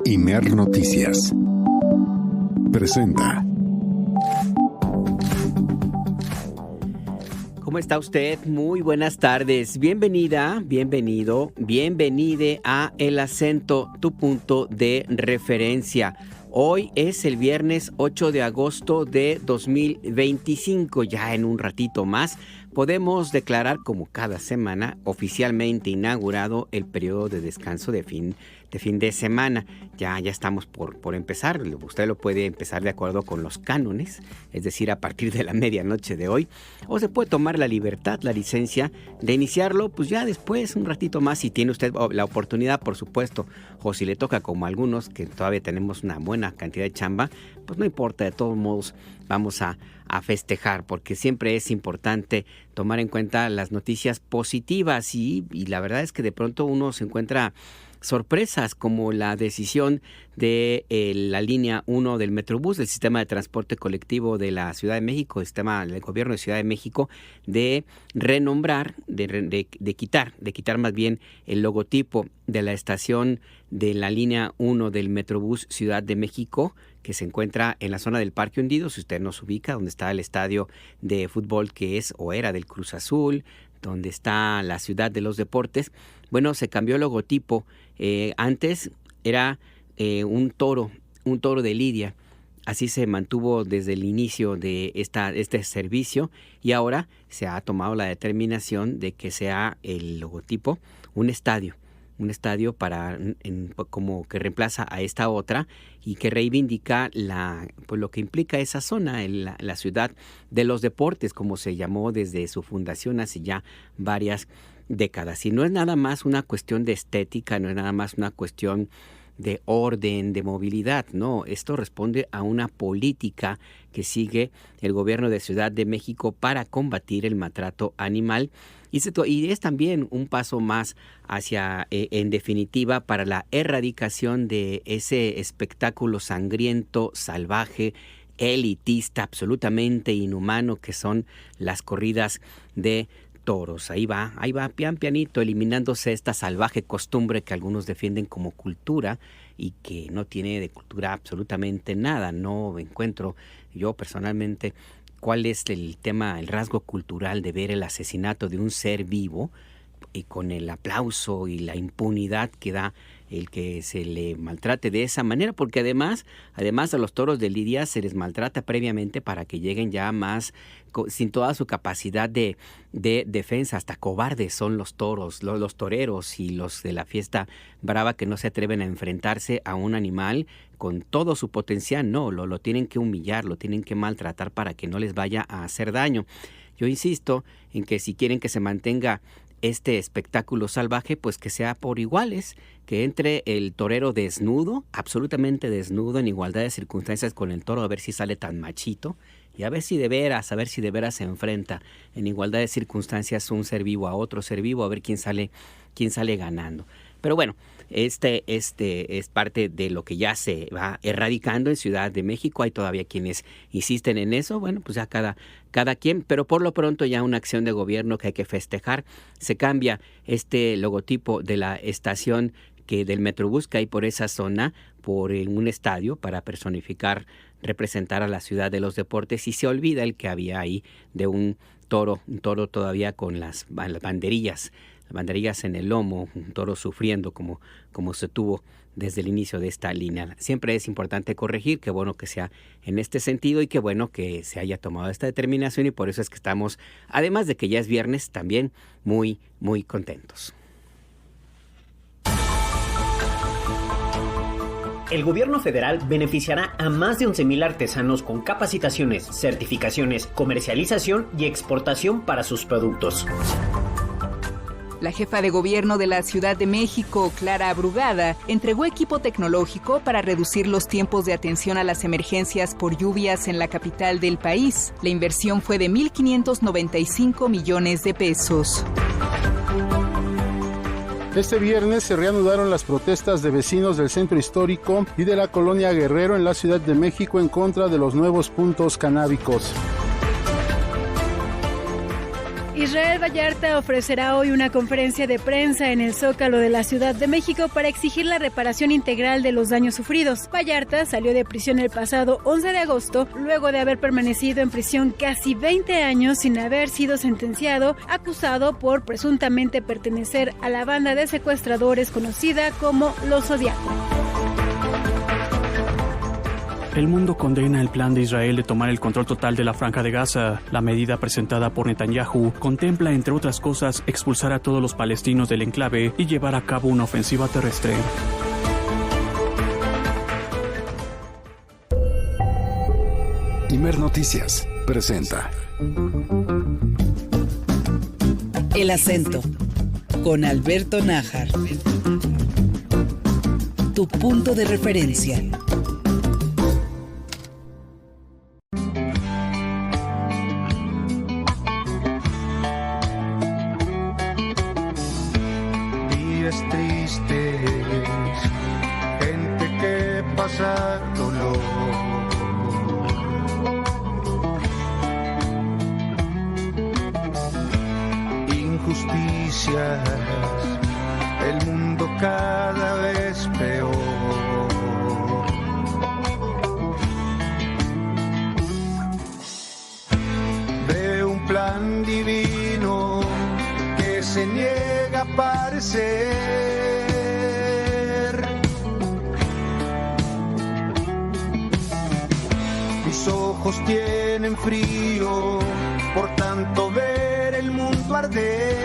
Imer Noticias presenta. ¿Cómo está usted? Muy buenas tardes. Bienvenida, bienvenido, bienvenide a El Acento, tu punto de referencia. Hoy es el viernes 8 de agosto de 2025. Ya en un ratito más podemos declarar, como cada semana, oficialmente inaugurado el periodo de descanso de fin de semana. Ya estamos por empezar. Usted lo puede empezar de acuerdo con los cánones, es decir, a partir de la medianoche de hoy. O se puede tomar la libertad, la licencia de iniciarlo, pues ya después, un ratito más, si tiene usted la oportunidad, por supuesto. O si le toca, como algunos, que todavía tenemos una buena cantidad de chamba, pues no importa, de todos modos vamos a festejar, porque siempre es importante tomar en cuenta las noticias positivas y la verdad es que de pronto uno se encuentra sorpresas, como la decisión de la línea 1 del Metrobús, del sistema de transporte colectivo de la Ciudad de México, el sistema del gobierno de Ciudad de México, de renombrar, de quitar más bien el logotipo de la estación de la línea 1 del Metrobús Ciudad de México, que se encuentra en la zona del Parque Hundido, si usted nos ubica, donde está el estadio de fútbol que es o era del Cruz Azul, donde está la Ciudad de los Deportes. Bueno, se cambió el logotipo. Antes era un toro de lidia. Así se mantuvo desde el inicio de este servicio y ahora se ha tomado la determinación de que sea el logotipo un estadio para como que reemplaza a esta otra y que reivindica pues lo que implica esa zona, la ciudad de los deportes, como se llamó desde su fundación hace ya varias décadas. Y no es nada más una cuestión de estética, no es nada más una cuestión de orden, de movilidad, no, esto responde a una política que sigue el gobierno de Ciudad de México para combatir el maltrato animal y es también un paso más hacia, en definitiva, para la erradicación de ese espectáculo sangriento, salvaje, elitista, absolutamente inhumano que son las corridas de toros. Ahí va pianito, eliminándose esta salvaje costumbre que algunos defienden como cultura y que no tiene de cultura absolutamente nada. No encuentro yo personalmente cuál es el rasgo cultural de ver el asesinato de un ser vivo y con el aplauso y la impunidad que da el que se le maltrate de esa manera, porque además a los toros de lidia se les maltrata previamente para que lleguen ya más sin toda su capacidad de defensa. Hasta cobardes son los toros, los toreros y los de la fiesta brava que no se atreven a enfrentarse a un animal con todo su potencial. No, lo tienen que humillar, lo tienen que maltratar para que no les vaya a hacer daño. Yo insisto en que si quieren que se mantenga este espectáculo salvaje, pues que sea por iguales, que entre el torero desnudo, absolutamente desnudo, en igualdad de circunstancias con el toro, a ver si sale tan machito, y a ver si de veras se enfrenta en igualdad de circunstancias un ser vivo a otro ser vivo, a ver quién sale ganando. Pero bueno, este es parte de lo que ya se va erradicando en Ciudad de México. Hay todavía quienes insisten en eso. Bueno, pues ya cada quien, pero por lo pronto ya una acción de gobierno que hay que festejar. Se cambia este logotipo de la estación del Metrobús que hay por esa zona por un estadio para representar a la Ciudad de los Deportes, y se olvida el que había ahí de un toro todavía con las banderillas en el lomo, un toro sufriendo como se tuvo desde el inicio de esta línea. Siempre es importante corregir, qué bueno que sea en este sentido y qué bueno que se haya tomado esta determinación, y por eso es que estamos, además de que ya es viernes, también muy, muy contentos. El gobierno federal beneficiará a más de 11,000 artesanos con capacitaciones, certificaciones, comercialización y exportación para sus productos. La jefa de gobierno de la Ciudad de México, Clara Brugada, entregó equipo tecnológico para reducir los tiempos de atención a las emergencias por lluvias en la capital del país. La inversión fue de 1,595 millones de pesos. Este viernes se reanudaron las protestas de vecinos del centro histórico y de la colonia Guerrero en la Ciudad de México en contra de los nuevos puntos canábicos. Israel Vallarta ofrecerá hoy una conferencia de prensa en el Zócalo de la Ciudad de México para exigir la reparación integral de los daños sufridos. Vallarta salió de prisión el pasado 11 de agosto, luego de haber permanecido en prisión casi 20 años sin haber sido sentenciado, acusado por presuntamente pertenecer a la banda de secuestradores conocida como Los Zodiaco. El mundo condena el plan de Israel de tomar el control total de la Franja de Gaza. La medida presentada por Netanyahu contempla, entre otras cosas, expulsar a todos los palestinos del enclave y llevar a cabo una ofensiva terrestre. Imer Noticias presenta El Acento, con Alberto Nájar. Tu punto de referencia. Días tristes, gente que pasa dolor. Injusticias, el mundo cada vez peor. Veo un plan divino que se niega a aparecer. Mis ojos tienen frío por tanto ver el mundo arder.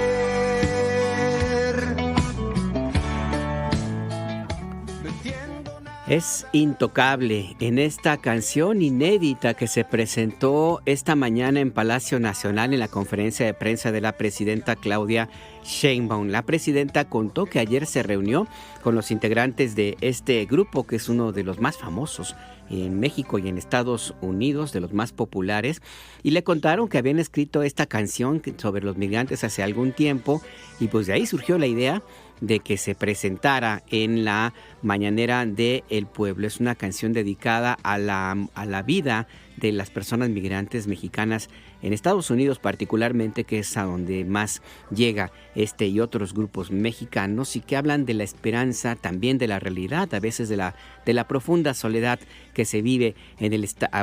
Es intocable en esta canción inédita que se presentó esta mañana en Palacio Nacional en la conferencia de prensa de la presidenta Claudia Sheinbaum. La presidenta contó que ayer se reunió con los integrantes de este grupo, que es uno de los más famosos en México y en Estados Unidos, de los más populares, y le contaron que habían escrito esta canción sobre los migrantes hace algún tiempo, y pues de ahí surgió la idea de que se presentara en la Mañanera del Pueblo. Es una canción dedicada a la vida de las personas migrantes mexicanas en Estados Unidos, particularmente, que es a donde más llega este y otros grupos mexicanos, y que hablan de la esperanza, también de la realidad, a veces de la profunda soledad que se vive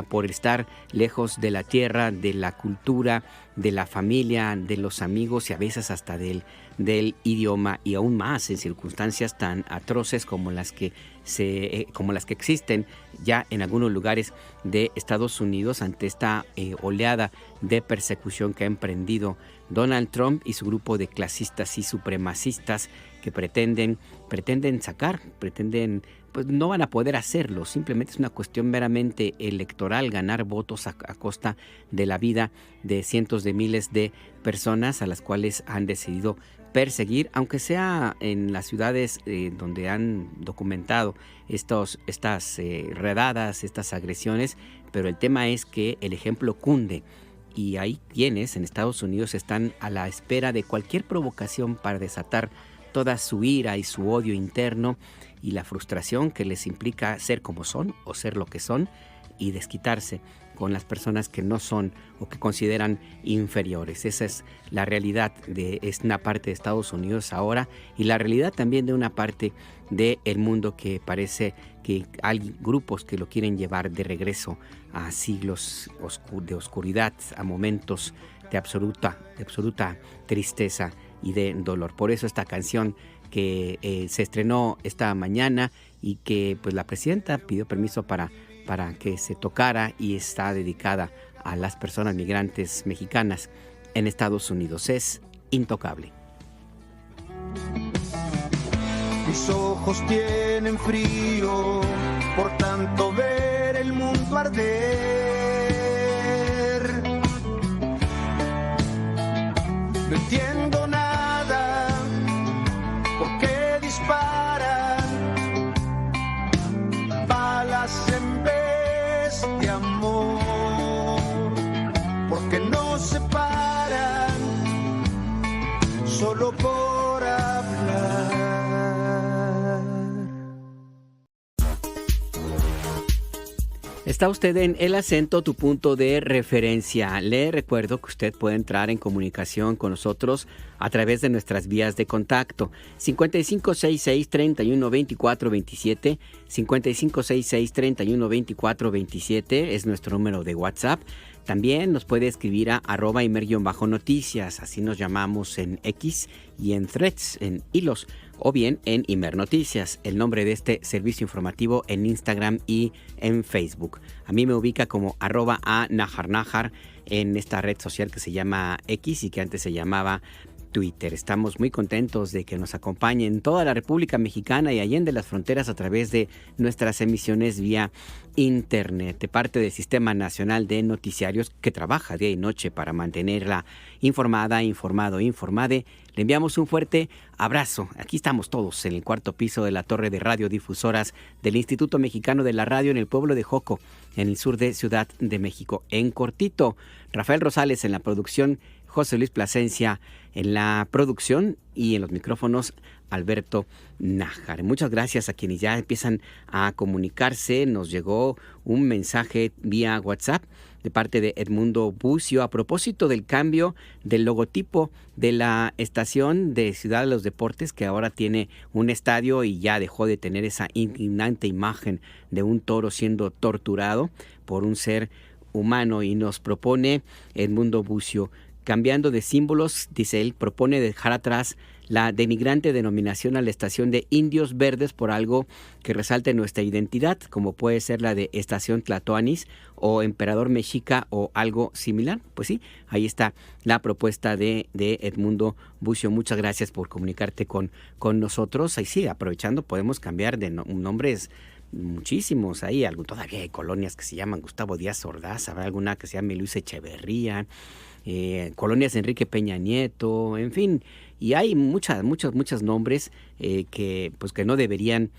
por estar lejos de la tierra, de la cultura, de la familia, de los amigos y a veces hasta del idioma, y aún más en circunstancias tan atroces como las que existen ya en algunos lugares de Estados Unidos ante esta oleada de persecución que ha emprendido Donald Trump y su grupo de clasistas y supremacistas que pretenden pues no van a poder hacerlo. Simplemente es una cuestión meramente electoral, ganar votos a costa de la vida de cientos de miles de personas a las cuales han decidido perseguir, aunque sea en las ciudades donde han documentado estas redadas, estas agresiones. Pero el tema es que el ejemplo cunde, y hay quienes en Estados Unidos están a la espera de cualquier provocación para desatar toda su ira y su odio interno y la frustración que les implica ser como son o ser lo que son, y desquitarse con las personas que no son o que consideran inferiores. Esa es la realidad de una parte de Estados Unidos ahora, y la realidad también de una parte del mundo que parece que hay grupos que lo quieren llevar de regreso a siglos de oscuridad, a momentos de absoluta tristeza y de dolor. Por eso esta canción que se estrenó esta mañana y que pues la presidenta pidió permiso para que se tocara, y está dedicada a las personas migrantes mexicanas en Estados Unidos. Es intocable. Mis ojos tienen frío por tanto ver el mundo arder. No entiendo nada, ¿por qué disparan balas en vez de amor? Porque no se paran solo por hablar. Está usted en El Acento, tu punto de referencia. Le recuerdo que usted puede entrar en comunicación con nosotros a través de nuestras vías de contacto. 5566-312427, 5566-312427 es nuestro número de WhatsApp. También nos puede escribir a @imer_noticias, así nos llamamos en X y en Threads, en hilos, o bien en Imer Noticias, el nombre de este servicio informativo en Instagram y en Facebook. A mí me ubica como @anaharnahar en esta red social que se llama X y que antes se llamaba Twitter. Estamos muy contentos de que nos acompañen en toda la República Mexicana y allende las fronteras a través de nuestras emisiones vía internet, de parte del Sistema Nacional de Noticiarios que trabaja día y noche para mantenerla informada, informade. Le enviamos un fuerte abrazo. Aquí estamos todos en el cuarto piso de la torre de radiodifusoras del Instituto Mexicano de la Radio en el pueblo de Joco, en el sur de Ciudad de México. En cortito, Rafael Rosales en la producción, José Luis Plasencia en la producción y en los micrófonos Alberto Nájar. Muchas gracias a quienes ya empiezan a comunicarse. Nos llegó un mensaje vía WhatsApp de parte de Edmundo Bucio a propósito del cambio del logotipo de la estación de Ciudad de los Deportes, que ahora tiene un estadio y ya dejó de tener esa indignante imagen de un toro siendo torturado por un ser humano. Y nos propone Edmundo Bucio, cambiando de símbolos, dice él, propone dejar atrás la denigrante denominación a la estación de Indios Verdes por algo que resalte nuestra identidad, como puede ser la de Estación Tlatoanis o Emperador Mexica o algo similar. Pues sí, ahí está la propuesta de Edmundo Bucio. Muchas gracias por comunicarte con nosotros. Ahí sí, aprovechando, podemos cambiar de nombres muchísimos. Ahí todavía hay colonias que se llaman Gustavo Díaz Ordaz, habrá alguna que se llame Luis Echeverría, colonias Enrique Peña Nieto, en fin, y hay muchos nombres que no deberían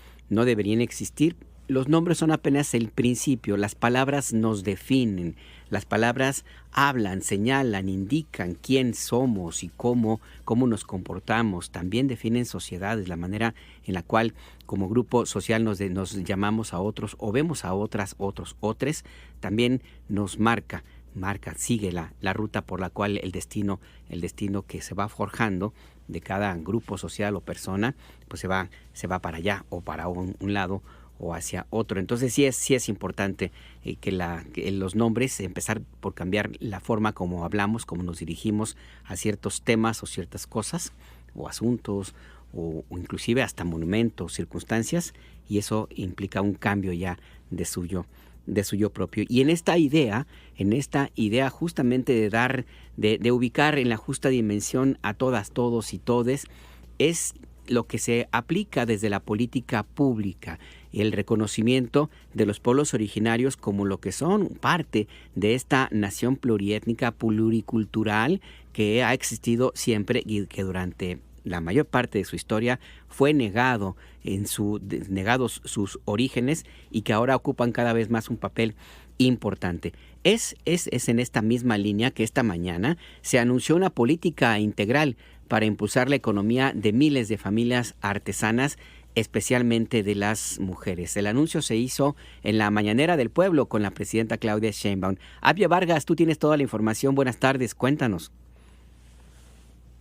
existir. Los nombres son apenas el principio, las palabras nos definen, las palabras hablan, señalan, indican quién somos y cómo nos comportamos, también definen sociedades, la manera en la cual como grupo social nos llamamos a otros o vemos a otros, también nos marca, sigue la ruta por la cual el destino que se va forjando de cada grupo social o persona, pues se va para allá o para un lado o hacia otro. Entonces sí es importante que los nombres, empezar por cambiar la forma como hablamos, como nos dirigimos a ciertos temas o ciertas cosas o asuntos o inclusive hasta monumentos, circunstancias, y eso implica un cambio ya de suyo propio. Y en esta idea justamente de ubicar en la justa dimensión a todas, todos y todes, es lo que se aplica desde la política pública, el reconocimiento de los pueblos originarios como lo que son parte de esta nación pluriétnica, pluricultural, que ha existido siempre y que durante la mayor parte de su historia fue negados sus orígenes y que ahora ocupan cada vez más un papel importante. Es en esta misma línea que esta mañana se anunció una política integral para impulsar la economía de miles de familias artesanas, especialmente de las mujeres. El anuncio se hizo en la Mañanera del Pueblo con la presidenta Claudia Sheinbaum. Abia Vargas, tú tienes toda la información. Buenas tardes, cuéntanos.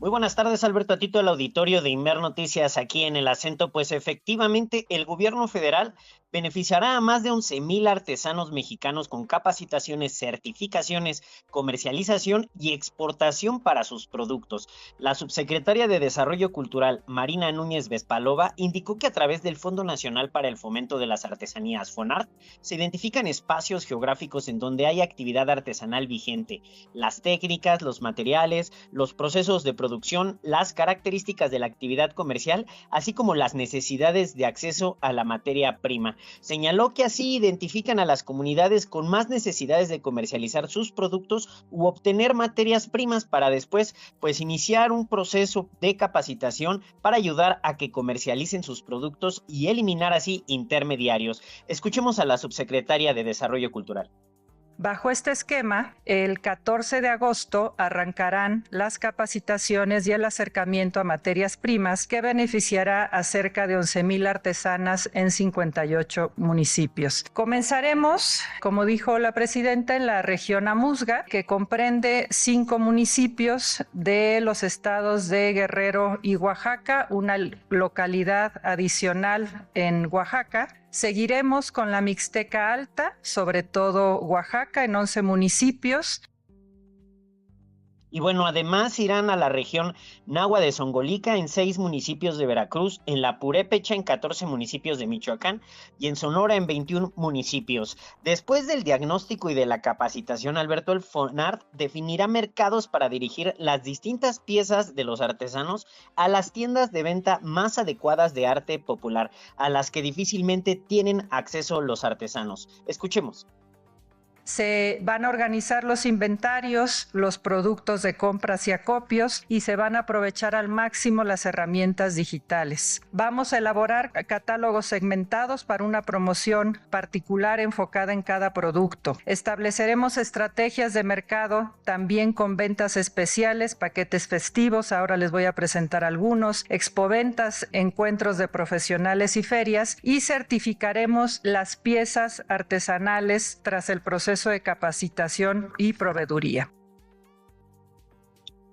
Muy buenas tardes, Alberto, a ti todo el auditorio de Imer Noticias aquí en El Acento. Pues efectivamente, el gobierno federal beneficiará a más de 11,000 artesanos mexicanos con capacitaciones, certificaciones, comercialización y exportación para sus productos. La subsecretaria de Desarrollo Cultural, Marina Núñez Vespalova, indicó que a través del Fondo Nacional para el Fomento de las Artesanías, FONART, se identifican espacios geográficos en donde hay actividad artesanal vigente, las técnicas, los materiales, los procesos de producción, las características de la actividad comercial, así como las necesidades de acceso a la materia prima. Señaló que así identifican a las comunidades con más necesidades de comercializar sus productos u obtener materias primas para después, pues, iniciar un proceso de capacitación para ayudar a que comercialicen sus productos y eliminar así intermediarios. Escuchemos a la subsecretaria de Desarrollo Cultural. Bajo este esquema, el 14 de agosto arrancarán las capacitaciones y el acercamiento a materias primas que beneficiará a cerca de 11,000 artesanas en 58 municipios. Comenzaremos, como dijo la presidenta, en la región Amuzga, que comprende 5 municipios de los estados de Guerrero y Oaxaca, una localidad adicional en Oaxaca. Seguiremos con la Mixteca Alta, sobre todo Oaxaca, en 11 municipios. Y bueno, además irán a la región Nahua de Zongolica en 6 municipios de Veracruz, en la Purépecha en 14 municipios de Michoacán y en Sonora en 21 municipios. Después del diagnóstico y de la capacitación, Alberto, el FONART definirá mercados para dirigir las distintas piezas de los artesanos a las tiendas de venta más adecuadas de arte popular, a las que difícilmente tienen acceso los artesanos. Escuchemos. Se van a organizar los inventarios, los productos de compras y acopios y se van a aprovechar al máximo las herramientas digitales. Vamos a elaborar catálogos segmentados para una promoción particular enfocada en cada producto. Estableceremos estrategias de mercado también con ventas especiales, paquetes festivos, ahora les voy a presentar algunos, expoventas, encuentros de profesionales y ferias, y certificaremos las piezas artesanales tras el proceso de capacitación y proveeduría.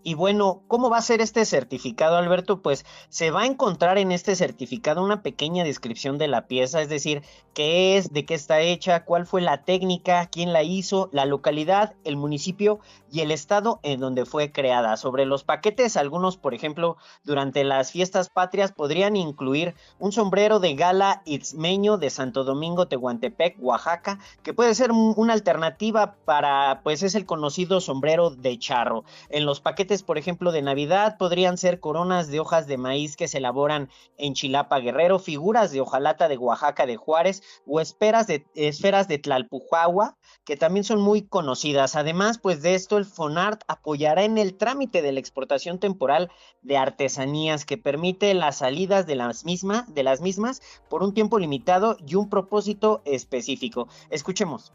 Y bueno, ¿cómo va a ser este certificado, Alberto? Pues se va a encontrar en este certificado una pequeña descripción de la pieza, es decir, qué es, de qué está hecha, cuál fue la técnica, quién la hizo, la localidad, el municipio y el estado en donde fue creada. Sobre los paquetes, algunos, por ejemplo, durante las fiestas patrias podrían incluir un sombrero de gala itzmeño de Santo Domingo, Tehuantepec, Oaxaca, que puede ser una alternativa para, pues es el conocido sombrero de charro. En los paquetes, por ejemplo, de Navidad podrían ser coronas de hojas de maíz que se elaboran en Chilapa, Guerrero, figuras de hojalata de Oaxaca, de Juárez, o esferas de Tlalpujahua, que también son muy conocidas. Además, pues de esto, el FONART apoyará en el trámite de la exportación temporal de artesanías, que permite las salidas de las mismas por un tiempo limitado y un propósito específico. Escuchemos.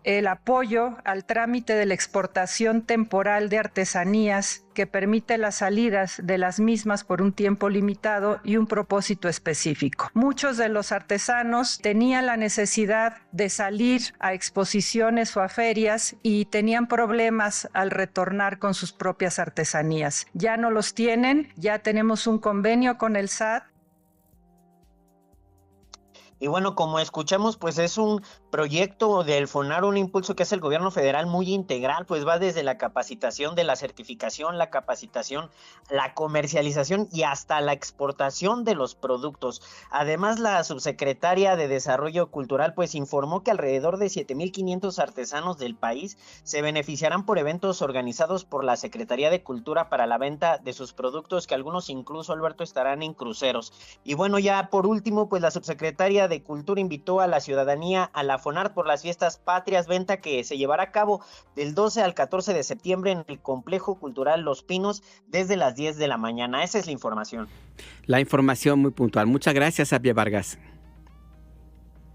El apoyo al trámite de la exportación temporal de artesanías que permite las salidas de las mismas por un tiempo limitado y un propósito específico. Muchos de los artesanos tenían la necesidad de salir a exposiciones o a ferias y tenían problemas al retornar con sus propias artesanías. Ya no los tienen, ya tenemos un convenio con el SAT. Y bueno, como escuchamos, pues es un proyecto del FONART, un impulso que es el gobierno federal muy integral, pues va desde la capacitación, de la certificación, la capacitación, la comercialización y hasta la exportación de los productos. Además, la subsecretaria de Desarrollo Cultural pues informó que alrededor de 7,500 artesanos del país se beneficiarán por eventos organizados por la Secretaría de Cultura para la venta de sus productos, que algunos incluso, Alberto, estarán en cruceros. Y bueno, ya por último, pues la subsecretaria de Cultura invitó a la ciudadanía a la FONART por las fiestas patrias, venta que se llevará a cabo del 12 al 14 de septiembre en el Complejo Cultural Los Pinos desde las 10 de la mañana. Esa es la información. La información muy puntual. Muchas gracias, Xavier Vargas.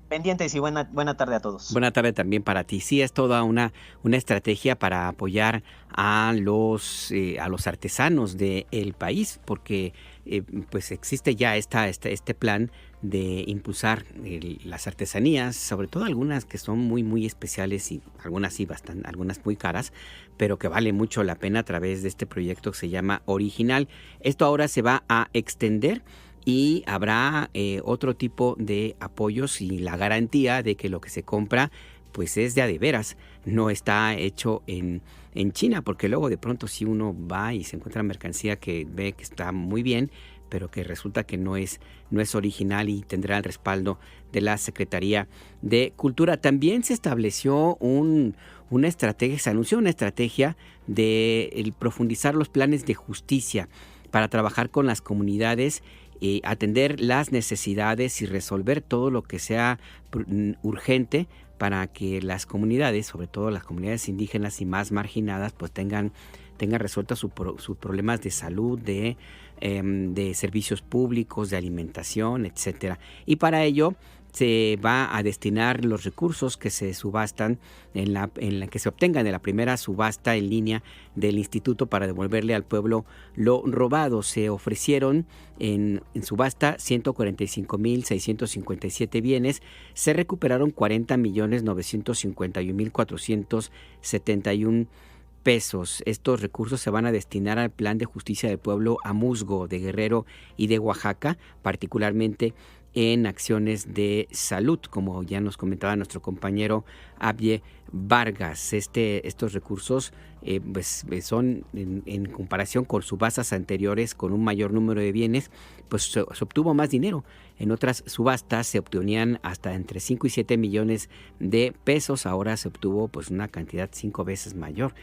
Pendientes y buena tarde a todos. Buena tarde también para ti. Sí, es toda una estrategia para apoyar a los artesanos del país, porque pues existe ya este plan de impulsar las artesanías, sobre todo algunas que son muy muy especiales y algunas sí algunas muy caras, pero que vale mucho la pena a través de este proyecto que se llama Original. Esto ahora se va a extender y habrá otro tipo de apoyos y la garantía de que lo que se compra pues es de a de veras, no está hecho en China, porque luego de pronto si uno va y se encuentra mercancía que ve que está muy bien, pero que resulta que no es original y tendrá el respaldo de la Secretaría de Cultura. También se estableció una estrategia, se anunció una estrategia de profundizar los planes de justicia para trabajar con las comunidades, atender las necesidades y resolver todo lo que sea urgente para que las comunidades, sobre todo las comunidades indígenas y más marginadas, pues tengan resueltos sus problemas de salud, de servicios públicos, de alimentación, etcétera. Y para ello, se va a destinar los recursos que se subastan en la que se obtengan de la primera subasta en línea del instituto para devolverle al pueblo lo robado. Se ofrecieron en subasta 145,657 bienes, se recuperaron 40,951,471 pesos. Estos recursos se van a destinar al Plan de Justicia del Pueblo a Musgo, de Guerrero y de Oaxaca, particularmente en acciones de salud, como ya nos comentaba nuestro compañero Abye Vargas. Estos recursos son en comparación con subastas anteriores con un mayor número de bienes, pues se obtuvo más dinero. En otras subastas se obtenían hasta entre 5 y 7 millones de pesos, ahora se obtuvo pues una cantidad 5 veces mayor,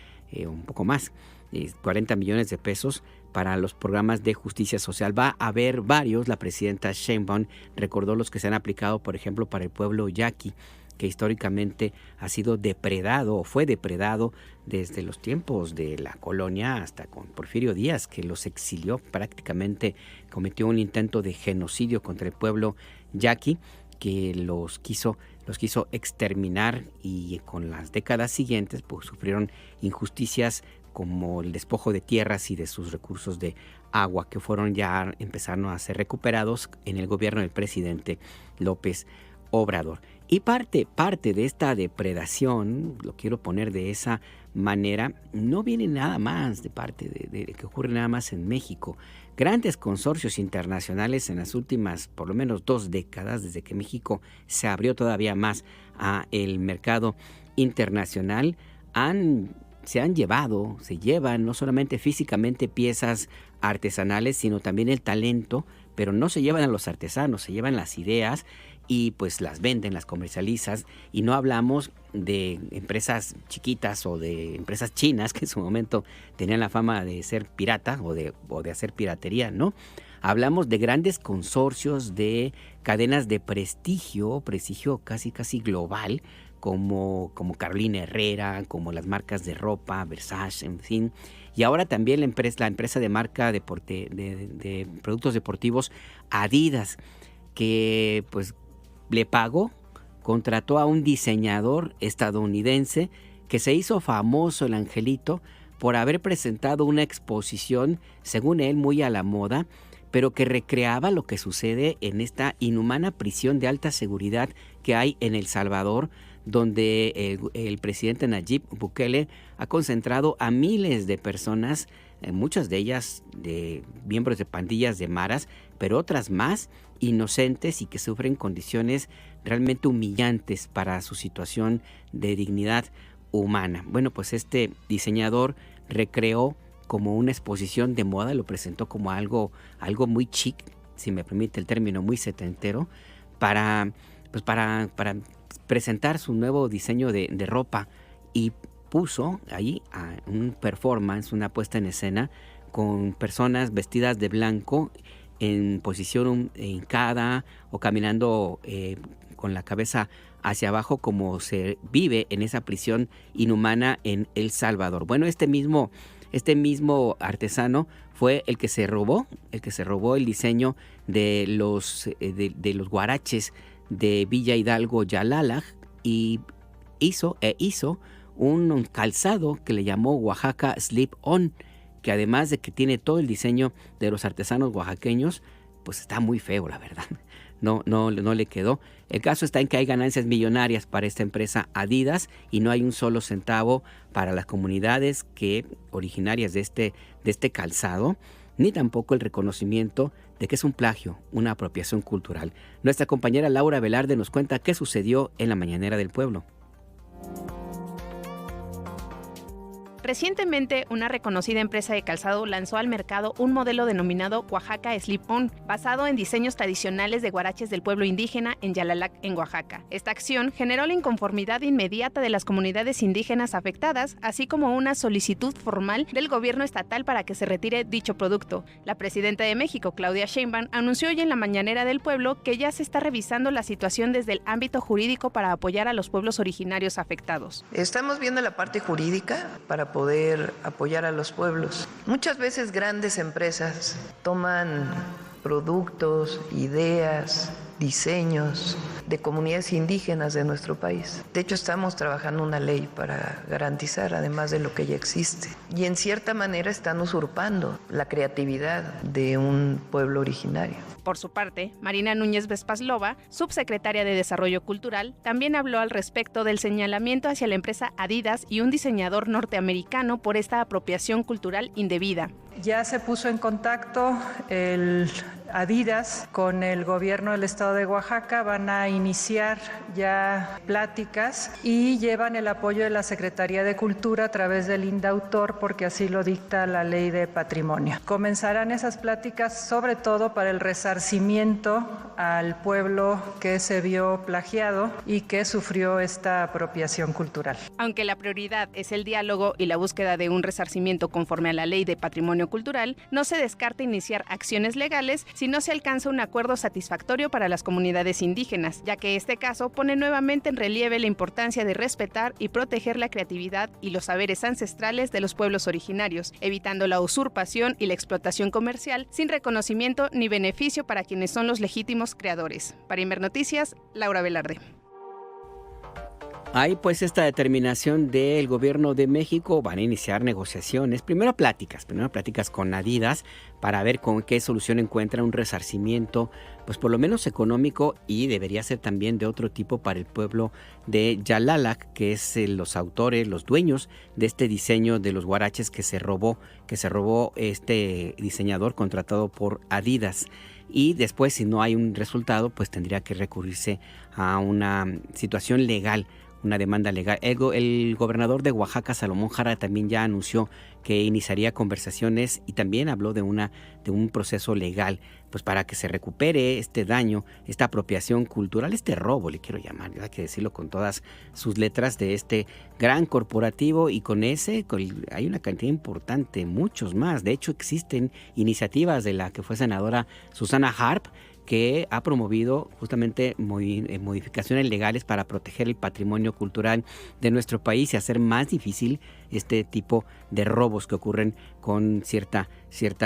un poco más, 40 millones de pesos para los programas de justicia social. Va a haber varios. La presidenta Sheinbaum recordó los que se han aplicado, por ejemplo, para el pueblo yaqui, que históricamente ha sido depredado o fue depredado desde los tiempos de la colonia hasta con Porfirio Díaz, que los exilió, prácticamente cometió un intento de genocidio contra el pueblo yaqui, que los quiso exterminar, y con las décadas siguientes pues sufrieron injusticias como el despojo de tierras y de sus recursos de agua, que empezaron a ser recuperados en el gobierno del presidente López Obrador. Y parte de esta depredación, lo quiero poner de esa manera, no viene nada más de parte de que ocurre nada más en México. Grandes consorcios internacionales en las últimas por lo menos 2 décadas, desde que México se abrió todavía más a el mercado internacional, se llevan no solamente físicamente piezas artesanales, sino también el talento, pero no se llevan a los artesanos, se llevan las ideas y pues las venden, las comercializan, y no hablamos de empresas chiquitas o de empresas chinas que en su momento tenían la fama de ser pirata o de hacer piratería, ¿no? Hablamos de grandes consorcios, de cadenas de prestigio casi global, como Carolina Herrera, como las marcas de ropa, Versace, en fin. Y ahora también la empresa de marca de productos deportivos Adidas, que pues contrató a un diseñador estadounidense que se hizo famoso, el Angelito, por haber presentado una exposición, según él, muy a la moda, pero que recreaba lo que sucede en esta inhumana prisión de alta seguridad que hay en El Salvador, donde el presidente Nayib Bukele ha concentrado a miles de personas, muchas de ellas de miembros de pandillas de maras, pero otras más inocentes y que sufren condiciones realmente humillantes para su situación de dignidad humana. Bueno, pues este diseñador recreó como una exposición de moda, lo presentó como algo muy chic, si me permite el término, muy setentero, para presentar su nuevo diseño de ropa, y puso ahí un performance, una puesta en escena con personas vestidas de blanco en posición hincada o caminando con la cabeza hacia abajo, como se vive en esa prisión inhumana en El Salvador. Bueno, este mismo artesano fue el que se robó el diseño de los guaraches de Villa Hidalgo Yalala, y hizo un calzado que le llamó Oaxaca Slip On, que además de que tiene todo el diseño de los artesanos oaxaqueños, pues está muy feo, la verdad. No le quedó. El caso está en que hay ganancias millonarias para esta empresa Adidas, y no hay un solo centavo para las comunidades originarias de este calzado, ni tampoco el reconocimiento de que es un plagio, una apropiación cultural. Nuestra compañera Laura Velarde nos cuenta qué sucedió en la Mañanera del Pueblo. Recientemente, una reconocida empresa de calzado lanzó al mercado un modelo denominado Oaxaca Slip On, basado en diseños tradicionales de guaraches del pueblo indígena en Yalalac, en Oaxaca. Esta acción generó la inconformidad inmediata de las comunidades indígenas afectadas, así como una solicitud formal del gobierno estatal para que se retire dicho producto. La presidenta de México, Claudia Sheinbaum, anunció hoy en la Mañanera del Pueblo que ya se está revisando la situación desde el ámbito jurídico para apoyar a los pueblos originarios afectados. Estamos viendo la parte jurídica para poder apoyar a los pueblos. Muchas veces grandes empresas toman productos, ideas, diseños de comunidades indígenas de nuestro país. De hecho, estamos trabajando una ley para garantizar, además de lo que ya existe. Y en cierta manera están usurpando la creatividad de un pueblo originario. Por su parte, Marina Núñez Vespaslova, subsecretaria de Desarrollo Cultural, también habló al respecto del señalamiento hacia la empresa Adidas y un diseñador norteamericano por esta apropiación cultural indebida. Ya se puso en contacto el Adidas con el gobierno del estado de Oaxaca, van a iniciar ya pláticas y llevan el apoyo de la Secretaría de Cultura a través del INDAUTOR porque así lo dicta la Ley de Patrimonio. Comenzarán esas pláticas sobre todo para el resarcimiento al pueblo que se vio plagiado y que sufrió esta apropiación cultural. Aunque la prioridad es el diálogo y la búsqueda de un resarcimiento conforme a la Ley de Patrimonio Cultural, no se descarta iniciar acciones legales si no se alcanza un acuerdo satisfactorio para las comunidades indígenas, ya que este caso pone nuevamente en relieve la importancia de respetar y proteger la creatividad y los saberes ancestrales de los pueblos originarios, evitando la usurpación y la explotación comercial sin reconocimiento ni beneficio para quienes son los legítimos creadores. Para Imer Noticias, Laura Velarde. Hay pues esta determinación del gobierno de México, van a iniciar negociaciones, primero pláticas con Adidas para ver con qué solución encuentran un resarcimiento, pues por lo menos económico y debería ser también de otro tipo para el pueblo de Yalalac, que es los autores, los dueños de este diseño de los huaraches que se robó este diseñador contratado por Adidas. Y después, si no hay un resultado, pues tendría que recurrirse a una situación legal, una demanda legal. El gobernador de Oaxaca, Salomón Jara, también ya anunció que iniciaría conversaciones y también habló de un proceso legal, pues para que se recupere este daño, esta apropiación cultural, este robo, le quiero llamar, hay que decirlo con todas sus letras, de este gran corporativo, y hay una cantidad importante, muchos más. De hecho, existen iniciativas de la que fue senadora Susana Harp, que ha promovido justamente modificaciones legales para proteger el patrimonio cultural de nuestro país y hacer más difícil este tipo de robos que ocurren con cierta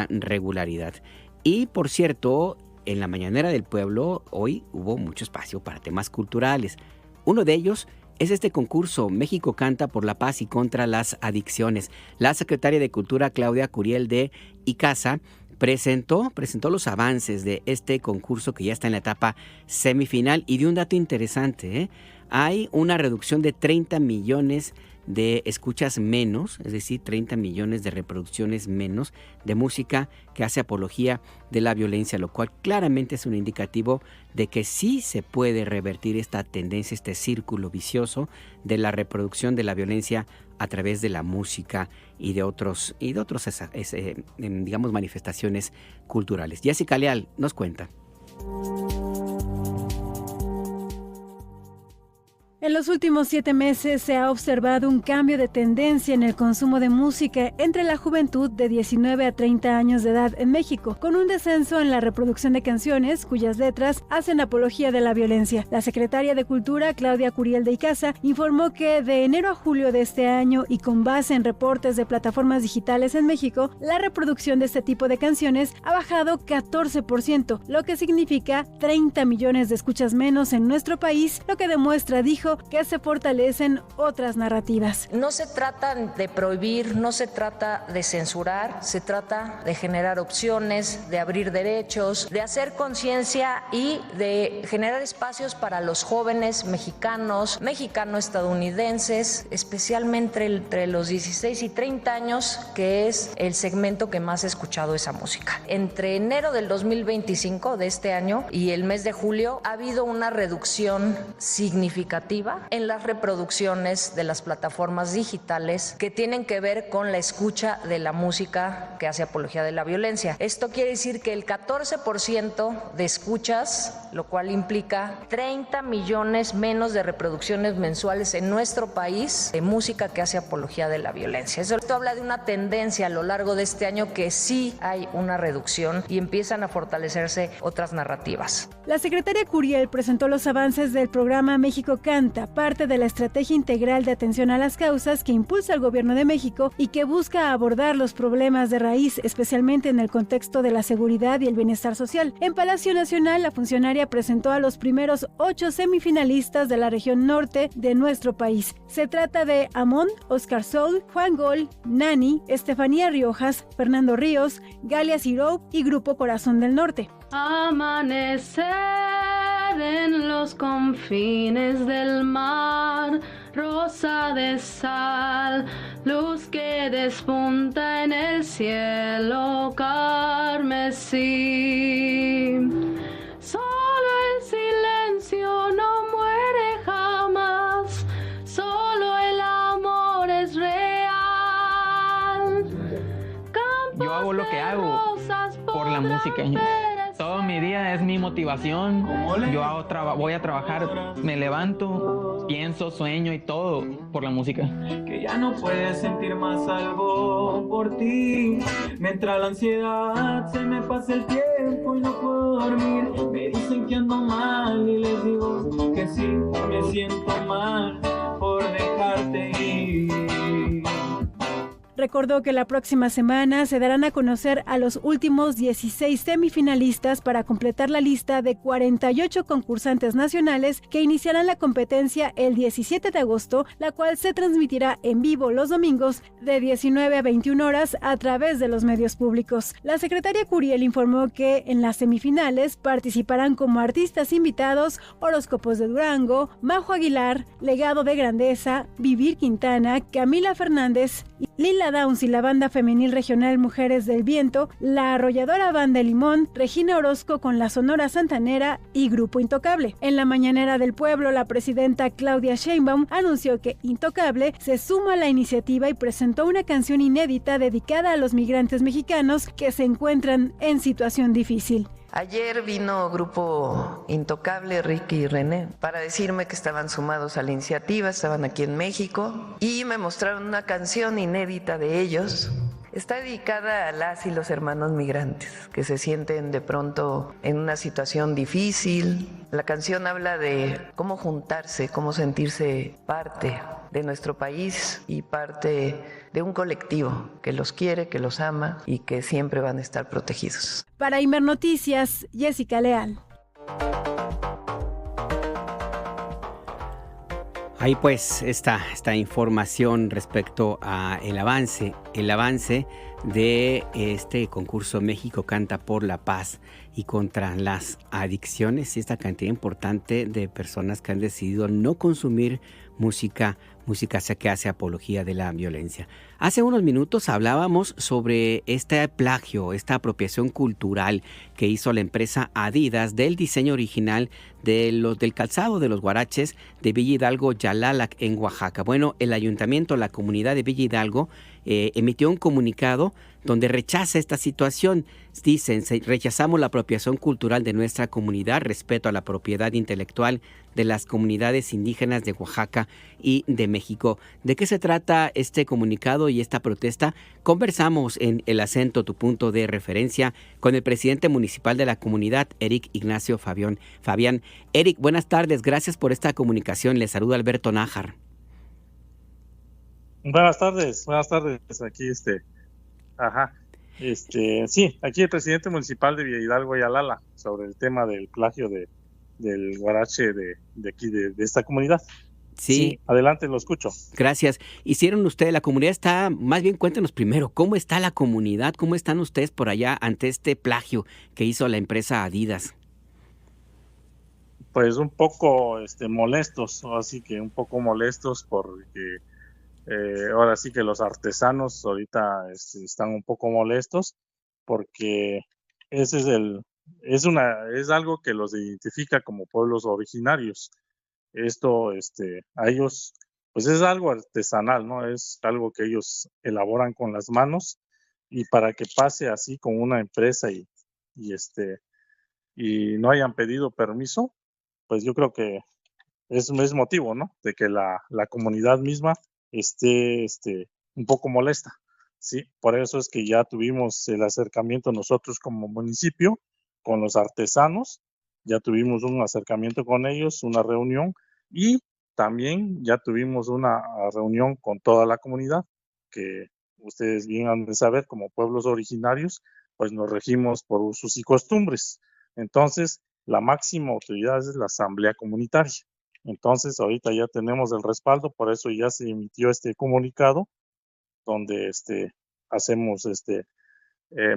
regularidad. Y por cierto, en la Mañanera del Pueblo hoy hubo mucho espacio para temas culturales. Uno de ellos es este concurso México Canta por la Paz y contra las Adicciones. La secretaria de Cultura, Claudia Curiel de Icaza, presentó los avances de este concurso que ya está en la etapa semifinal, y dio un dato interesante, Hay una reducción de 30 millones de escuchas menos, es decir, 30 millones de reproducciones menos de música que hace apología de la violencia, lo cual claramente es un indicativo de que sí se puede revertir esta tendencia, este círculo vicioso de la reproducción de la violencia a través de la música y de otros digamos, manifestaciones culturales. Jessica Leal nos cuenta. En los últimos 7 meses se ha observado un cambio de tendencia en el consumo de música entre la juventud de 19 a 30 años de edad en México, con un descenso en la reproducción de canciones cuyas letras hacen apología de la violencia. La secretaria de Cultura, Claudia Curiel de Icaza, informó que de enero a julio de este año, y con base en reportes de plataformas digitales en México, la reproducción de este tipo de canciones ha bajado 14%, lo que significa 30 millones de escuchas menos en nuestro país, lo que demuestra, dijo, que se fortalecen otras narrativas. No se trata de prohibir, no se trata de censurar, se trata de generar opciones, de abrir derechos, de hacer conciencia y de generar espacios para los jóvenes mexicanos, mexicano-estadounidenses, especialmente entre los 16 y 30 años, que es el segmento que más ha escuchado esa música. Entre enero del 2025 de este año y el mes de julio ha habido una reducción significativa en las reproducciones de las plataformas digitales que tienen que ver con la escucha de la música que hace apología de la violencia. Esto quiere decir que el 14% de escuchas, lo cual implica 30 millones menos de reproducciones mensuales en nuestro país de música que hace apología de la violencia. Esto habla de una tendencia a lo largo de este año que sí hay una reducción y empiezan a fortalecerse otras narrativas. La secretaria Curiel presentó los avances del programa México Canta, trata parte de la estrategia integral de atención a las causas que impulsa el Gobierno de México y que busca abordar los problemas de raíz, especialmente en el contexto de la seguridad y el bienestar social. En Palacio Nacional, la funcionaria presentó a los primeros 8 semifinalistas de la región norte de nuestro país. Se trata de Amón, Oscar Sol, Juan Gol, Nani, Estefanía Riojas, Fernando Ríos, Galia Sirou y Grupo Corazón del Norte. Amanecer en los confines del mar, rosa de sal, luz que despunta en el cielo carmesí. Solo el silencio no muere jamás, solo el amor es real. Yo hago lo que hago por la música. Todo mi día es mi motivación. Yo voy a trabajar, me levanto, pienso, sueño y todo por la música. Que ya no puedes sentir más algo por ti. Mientras la ansiedad se me pasa el tiempo y no puedo dormir. Me dicen que ando mal y les digo que sí, me siento mal por dejarte ir. Recordó que la próxima semana se darán a conocer a los últimos 16 semifinalistas para completar la lista de 48 concursantes nacionales que iniciarán la competencia el 17 de agosto, la cual se transmitirá en vivo los domingos de 19 a 21 horas a través de los medios públicos. La secretaria Curiel informó que en las semifinales participarán como artistas invitados Horóscopos de Durango, Majo Aguilar, Legado de Grandeza, Vivir Quintana, Camila Fernández, Lila Downs y la banda femenil regional Mujeres del Viento, la arrolladora banda Limón, Regina Orozco con la Sonora Santanera y Grupo Intocable. En la mañanera del pueblo, la presidenta Claudia Sheinbaum anunció que Intocable se suma a la iniciativa y presentó una canción inédita dedicada a los migrantes mexicanos que se encuentran en situación difícil. Ayer vino Grupo Intocable, Ricky y René, para decirme que estaban sumados a la iniciativa, estaban aquí en México y me mostraron una canción inédita de ellos. Está dedicada a las y los hermanos migrantes que se sienten de pronto en una situación difícil. La canción habla de cómo juntarse, cómo sentirse parte de nuestro país y parte de un colectivo que los quiere, que los ama y que siempre van a estar protegidos. Para Imer Noticias, Jessica Leal. Ahí pues esta información respecto a el avance de este concurso México Canta por la Paz y contra las adicciones y esta cantidad importante de personas que han decidido no consumir música que hace apología de la violencia. Hace unos minutos hablábamos sobre este plagio, esta apropiación cultural que hizo la empresa Adidas del diseño original del calzado de los huaraches de Villa Hidalgo, Yalalac, en Oaxaca. Bueno, el ayuntamiento, la comunidad de Villa Hidalgo emitió un comunicado donde rechaza esta situación. Dicen, rechazamos la apropiación cultural de nuestra comunidad, respeto a la propiedad intelectual de las comunidades indígenas de Oaxaca y de México. ¿De qué se trata este comunicado y esta protesta? Conversamos en El Acento, tu punto de referencia, con el presidente municipal de la comunidad, Eric Ignacio Fabián. Eric, buenas tardes, gracias por esta comunicación. Le saluda Alberto Nájar. Buenas tardes, aquí sí, aquí el presidente municipal de Villa Hidalgo y Alala, sobre el tema del plagio del huarache de aquí, de esta comunidad. Sí, adelante, lo escucho. Gracias. Hicieron ustedes, la comunidad está, más bien cuéntenos primero, ¿cómo está la comunidad? ¿Cómo están ustedes por allá ante este plagio que hizo la empresa Adidas? Pues un poco molestos, así que un poco molestos porque ahora sí que los artesanos ahorita están un poco molestos porque ese es algo que los identifica como pueblos originarios. Esto a ellos pues es algo artesanal, ¿no? Es algo que ellos elaboran con las manos y para que pase así con una empresa y no hayan pedido permiso, pues yo creo que es motivo, ¿no? De que la comunidad misma esté un poco molesta, ¿sí? Por eso es que ya tuvimos el acercamiento nosotros como municipio con los artesanos, ya tuvimos un acercamiento con ellos, una reunión, y también ya tuvimos una reunión con toda la comunidad, que ustedes bien han de saber, como pueblos originarios, pues nos regimos por usos y costumbres. Entonces, la máxima autoridad es la asamblea comunitaria. Entonces, ahorita ya tenemos el respaldo, por eso ya se emitió este comunicado, donde hacemos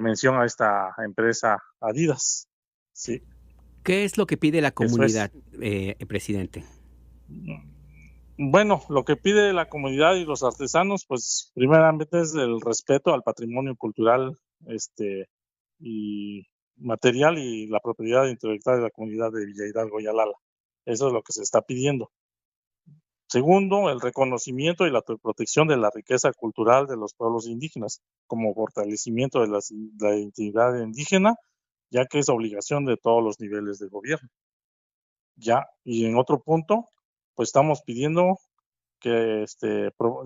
mención a esta empresa Adidas. Sí. ¿Qué es lo que pide la comunidad, presidente? Bueno, lo que pide la comunidad y los artesanos, pues primeramente es el respeto al patrimonio cultural y material y la propiedad intelectual de la comunidad de Villa Hidalgo y Alala. Eso es lo que se está pidiendo. Segundo, el reconocimiento y la protección de la riqueza cultural de los pueblos indígenas, como fortalecimiento de la identidad indígena, ya que es obligación de todos los niveles de gobierno. Ya, y en otro punto, pues estamos pidiendo que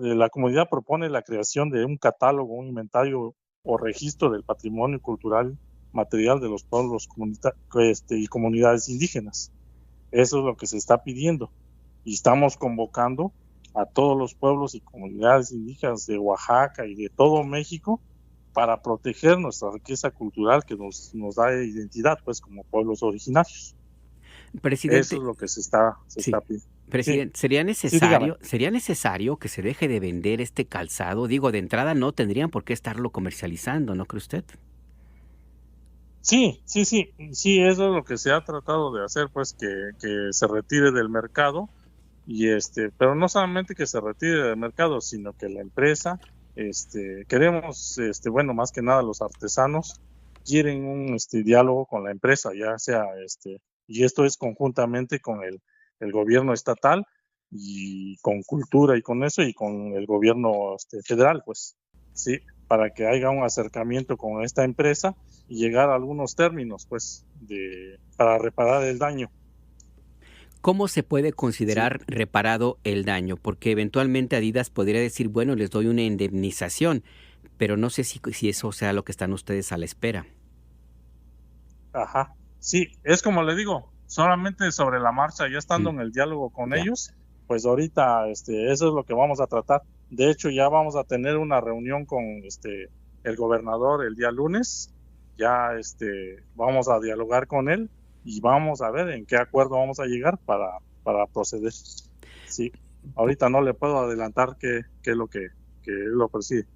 la comunidad propone la creación de un catálogo, un inventario o registro del patrimonio cultural material de los pueblos y comunidades indígenas. Eso es lo que se está pidiendo. Y estamos convocando a todos los pueblos y comunidades indígenas de Oaxaca y de todo México para proteger nuestra riqueza cultural que nos da identidad, pues, como pueblos originarios. Presidente, eso es lo que se está pidiendo. Presidente, ¿sería necesario que se deje de vender este calzado? Digo, de entrada no tendrían por qué estarlo comercializando, ¿no cree usted? Sí, eso es lo que se ha tratado de hacer, pues, que se retire del mercado, y pero no solamente que se retire del mercado, sino que la empresa, queremos, bueno, más que nada los artesanos quieren un diálogo con la empresa, ya sea, y esto es conjuntamente con el gobierno estatal y con cultura y con eso y con el gobierno federal, pues, sí, para que haya un acercamiento con esta empresa y llegar a algunos términos, pues, para reparar el daño. ¿Cómo se puede considerar reparado el daño? Porque eventualmente Adidas podría decir, bueno, les doy una indemnización, pero no sé si eso sea lo que están ustedes a la espera. Ajá, sí, es como le digo, solamente sobre la marcha, ya estando en el diálogo con ellos, pues ahorita eso es lo que vamos a tratar. De hecho, ya vamos a tener una reunión con el gobernador el día lunes, ya vamos a dialogar con él y vamos a ver en qué acuerdo vamos a llegar para proceder. Sí, ahorita no le puedo adelantar qué es lo que lo persigue.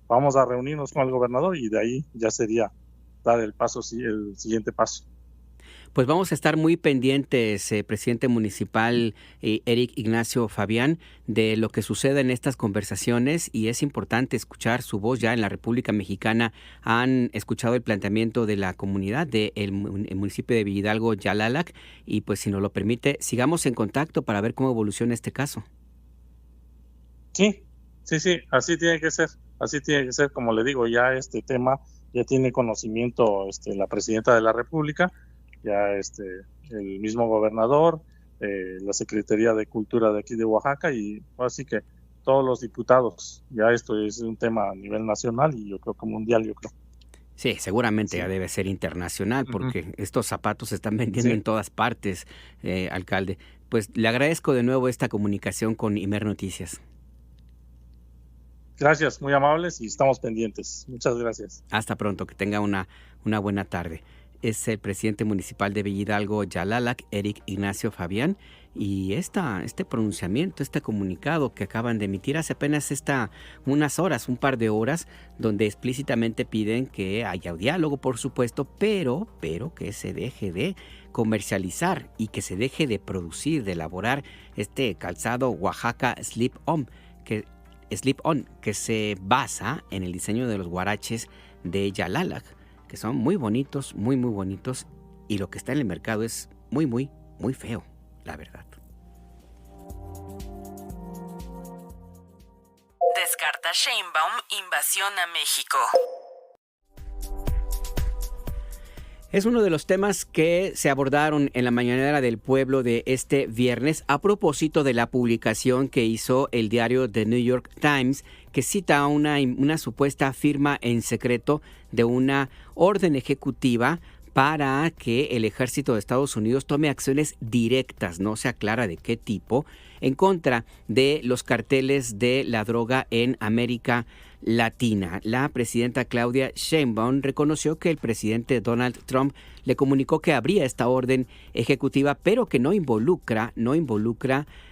Vamos a reunirnos con el gobernador y de ahí ya sería dar el siguiente paso. Pues vamos a estar muy pendientes, presidente municipal Eric Ignacio Fabián, de lo que suceda en estas conversaciones, y es importante escuchar su voz. Ya en la República Mexicana han escuchado el planteamiento de la comunidad del municipio de Villa Hidalgo, Yalalac, y pues si nos lo permite, sigamos en contacto para ver cómo evoluciona este caso. Sí, así tiene que ser, como le digo, ya este tema ya tiene conocimiento la presidenta de la República, ya el mismo gobernador, la Secretaría de Cultura de aquí de Oaxaca, y así que todos los diputados. Ya esto es un tema a nivel nacional y yo creo que mundial, yo creo. Sí, seguramente ya debe ser internacional, porque estos zapatos se están vendiendo en todas partes, alcalde. Pues le agradezco de nuevo esta comunicación con Imer Noticias. Gracias, muy amables, y estamos pendientes. Muchas gracias. Hasta pronto, que tenga una buena tarde. Es el presidente municipal de Villa Hidalgo, Yalalac, Eric Ignacio Fabián, y este pronunciamiento, este comunicado que acaban de emitir hace apenas un par de horas, donde explícitamente piden que haya diálogo, por supuesto, pero que se deje de comercializar y que se deje de producir, de elaborar este calzado Oaxaca Slip-On, que se basa en el diseño de los huaraches de Yalalac, que son muy bonitos, muy bonitos, y lo que está en el mercado es muy feo, la verdad. Descarta Sheinbaum invasión a México. Es uno de los temas que se abordaron en la Mañanera del Pueblo de este viernes a propósito de la publicación que hizo el diario The New York Times, que cita una supuesta firma en secreto de una orden ejecutiva para que el ejército de Estados Unidos tome acciones directas, no se aclara de qué tipo, en contra de los carteles de la droga en América Latina. La presidenta Claudia Sheinbaum reconoció que el presidente Donald Trump le comunicó que habría esta orden ejecutiva, pero que no involucra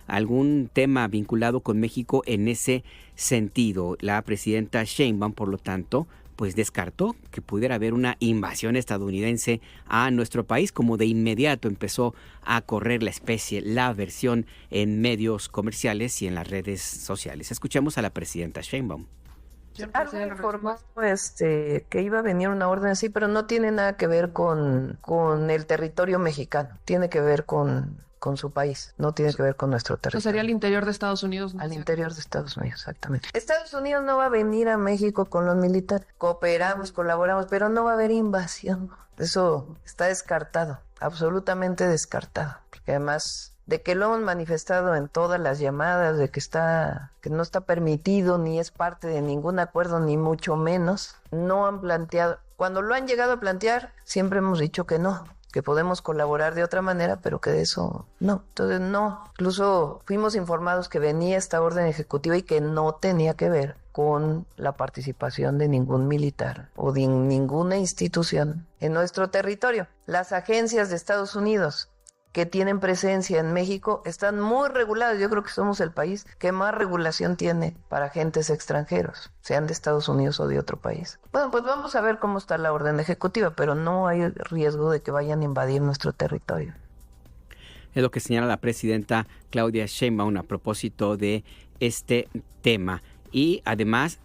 algún tema vinculado con México en ese sentido. La presidenta Sheinbaum, por lo tanto, pues descartó que pudiera haber una invasión estadounidense a nuestro país, como de inmediato empezó a correr la versión en medios comerciales y en las redes sociales. Escuchemos a la presidenta Sheinbaum. Algo informado que iba a venir una orden así, pero no tiene nada que ver con el territorio mexicano, tiene que ver con su país, no tiene que ver con nuestro territorio. Sería al interior de Estados Unidos. Al interior de Estados Unidos, exactamente. Estados Unidos no va a venir a México con los militares. Cooperamos, colaboramos, pero no va a haber invasión. Eso está descartado, absolutamente descartado. Porque además de que lo hemos manifestado en todas las llamadas, de que no está permitido, ni es parte de ningún acuerdo, ni mucho menos, no han planteado. Cuando lo han llegado a plantear, siempre hemos dicho que no, que podemos colaborar de otra manera, pero que de eso no. Entonces no. Incluso fuimos informados que venía esta orden ejecutiva y que no tenía que ver con la participación de ningún militar o de ninguna institución en nuestro territorio. Las agencias de Estados Unidos que tienen presencia en México están muy reguladas. Yo creo que somos el país que más regulación tiene para agentes extranjeros, sean de Estados Unidos o de otro país. Bueno, pues vamos a ver cómo está la orden ejecutiva, pero no hay riesgo de que vayan a invadir nuestro territorio. Es lo que señala la presidenta Claudia Sheinbaum a propósito de este tema. Y además,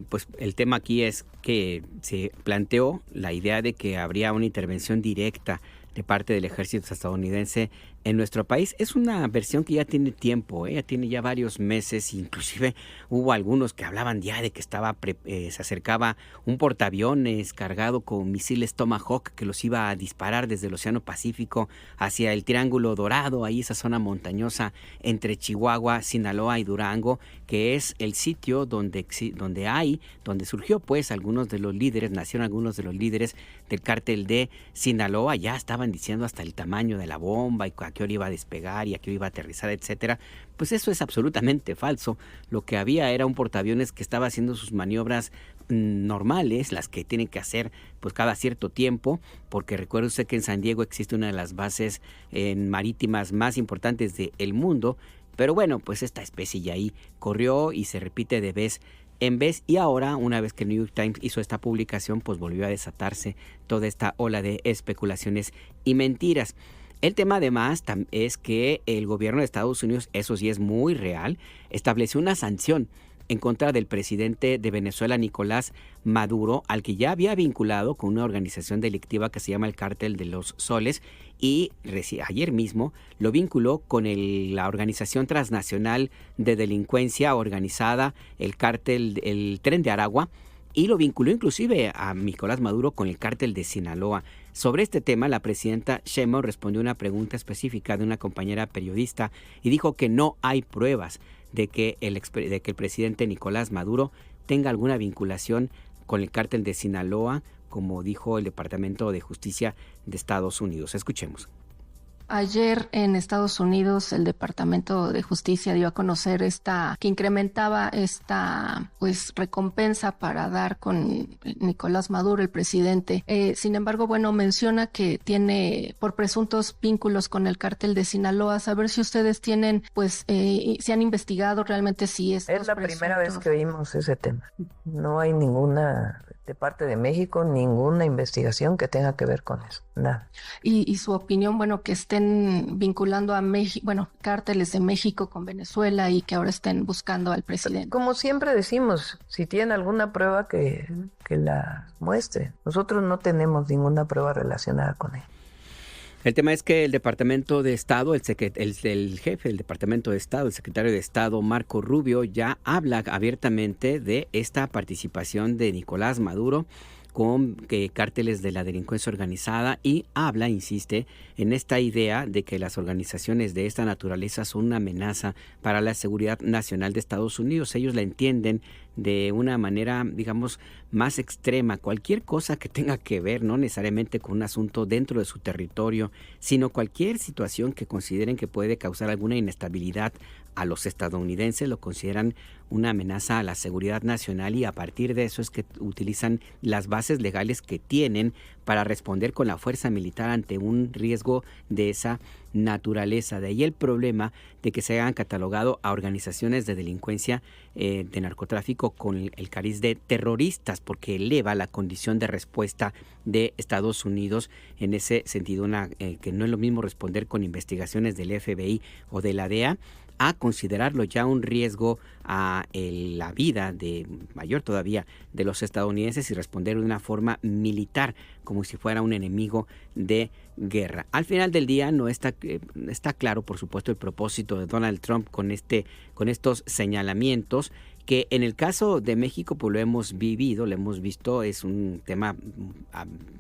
pues el tema aquí es que se planteó la idea de que habría una intervención directa de parte del ejército estadounidense en nuestro país. Es una versión que ya tiene tiempo, ya tiene ya varios meses, inclusive hubo algunos que hablaban ya de que se acercaba un portaaviones cargado con misiles Tomahawk que los iba a disparar desde el Océano Pacífico hacia el Triángulo Dorado, ahí esa zona montañosa entre Chihuahua, Sinaloa y Durango, que es el sitio donde surgió pues algunos de los líderes, nacieron algunos de los líderes del cártel de Sinaloa. Ya estaban diciendo hasta el tamaño de la bomba y a qué hora iba a despegar y a qué hora iba a aterrizar, etcétera. Pues eso es absolutamente falso. Lo que había era un portaaviones que estaba haciendo sus maniobras normales, las que tienen que hacer pues cada cierto tiempo, porque recuerde usted que en San Diego existe una de las bases marítimas más importantes del mundo. Pero bueno, pues esta especie ya ahí corrió y se repite de vez en vez, y ahora, una vez que el New York Times hizo esta publicación, pues volvió a desatarse toda esta ola de especulaciones y mentiras. El tema además es que el gobierno de Estados Unidos, eso sí es muy real, estableció una sanción en contra del presidente de Venezuela, Nicolás Maduro, al que ya había vinculado con una organización delictiva que se llama el Cártel de los Soles, y ayer mismo lo vinculó con la organización transnacional de delincuencia organizada, el Cártel, el Tren de Aragua, y lo vinculó inclusive a Nicolás Maduro con el Cártel de Sinaloa. Sobre este tema, la presidenta Sheinbaum respondió una pregunta específica de una compañera periodista y dijo que no hay pruebas de que el presidente Nicolás Maduro tenga alguna vinculación con el Cártel de Sinaloa, como dijo el Departamento de Justicia de Estados Unidos. Escuchemos. Ayer en Estados Unidos el Departamento de Justicia dio a conocer que incrementaba esta recompensa para dar con Nicolás Maduro, el presidente. Sin embargo, menciona que tiene por presuntos vínculos con el cártel de Sinaloa. Saber si ustedes tienen, si han investigado realmente si es la primera vez que oímos ese tema. No hay ninguna, de parte de México, ninguna investigación que tenga que ver con eso. Nada. Y su opinión, que estén vinculando a México, cárteles de México con Venezuela y que ahora estén buscando al presidente. Como siempre decimos, si tienen alguna prueba que la muestre. Nosotros no tenemos ninguna prueba relacionada con él. El tema es que el Departamento de Estado, el jefe del Departamento de Estado, el secretario de Estado, Marco Rubio, ya habla abiertamente de esta participación de Nicolás Maduro con cárteles de la delincuencia organizada, y insiste en esta idea de que las organizaciones de esta naturaleza son una amenaza para la seguridad nacional de Estados Unidos. Ellos la entienden de una manera, digamos, más extrema, cualquier cosa que tenga que ver, no necesariamente con un asunto dentro de su territorio, sino cualquier situación que consideren que puede causar alguna inestabilidad a los estadounidenses, lo consideran una amenaza a la seguridad nacional, y a partir de eso es que utilizan las bases legales que tienen para responder con la fuerza militar ante un riesgo de esa naturaleza. De ahí el problema de que se hayan catalogado a organizaciones de delincuencia de narcotráfico con el cariz de terroristas, porque eleva la condición de respuesta de Estados Unidos en ese sentido, que no es lo mismo responder con investigaciones del FBI o de la DEA a considerarlo ya un riesgo a la vida mayor todavía de los estadounidenses y responder de una forma militar, como si fuera un enemigo de guerra. Al final del día no está claro, por supuesto, el propósito de Donald Trump con estos señalamientos, que en el caso de México pues lo hemos visto, es un tema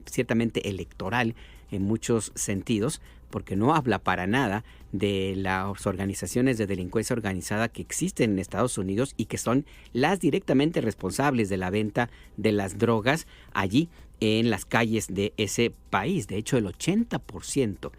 ciertamente electoral en muchos sentidos, porque no habla para nada de las organizaciones de delincuencia organizada que existen en Estados Unidos y que son las directamente responsables de la venta de las drogas allí en las calles de ese país. De hecho, el 80%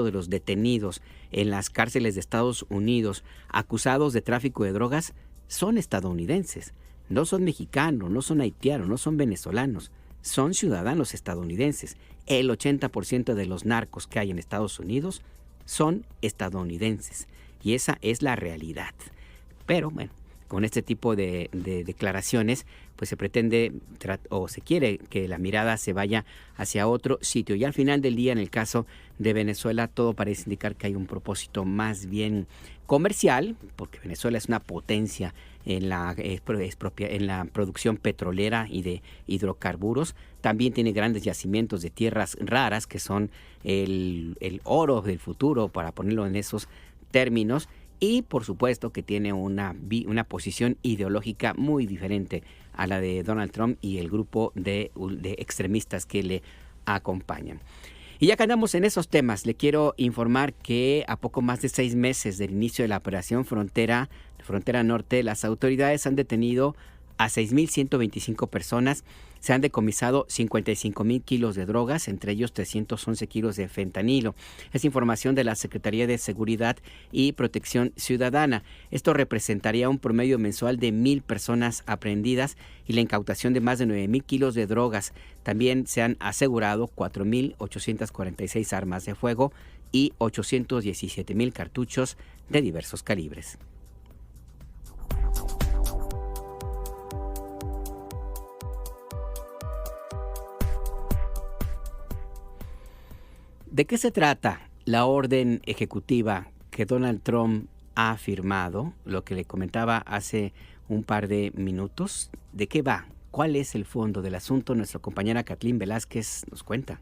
de los detenidos en las cárceles de Estados Unidos acusados de tráfico de drogas son estadounidenses. No son mexicanos, no son haitianos, no son venezolanos, son ciudadanos estadounidenses. El 80% de los narcos que hay en Estados Unidos son estadounidenses, y esa es la realidad. Pero bueno, con este tipo de declaraciones pues se pretende o se quiere que la mirada se vaya hacia otro sitio, y al final del día, en el caso de Venezuela, todo parece indicar que hay un propósito más bien comercial, porque Venezuela es una potencia en la producción petrolera y de hidrocarburos. También tiene grandes yacimientos de tierras raras que son el oro del futuro, para ponerlo en esos términos, y por supuesto que tiene una posición ideológica muy diferente a la de Donald Trump y el grupo de extremistas que le acompañan. Y ya que andamos en esos temas, le quiero informar que a poco más de 6 meses del inicio de la operación Frontera Norte, las autoridades han detenido a 6,125 personas. Se han decomisado 55,000 kilos de drogas, entre ellos 311 kilos de fentanilo. Es información de la Secretaría de Seguridad y Protección Ciudadana. Esto representaría un promedio mensual de 1,000 personas aprehendidas y la incautación de más de 9,000 kilos de drogas. También se han asegurado 4,846 armas de fuego y 817,000 cartuchos de diversos calibres. ¿De qué se trata la orden ejecutiva que Donald Trump ha firmado? Lo que le comentaba hace un par de minutos. ¿De qué va? ¿Cuál es el fondo del asunto? Nuestra compañera Kathleen Velázquez nos cuenta.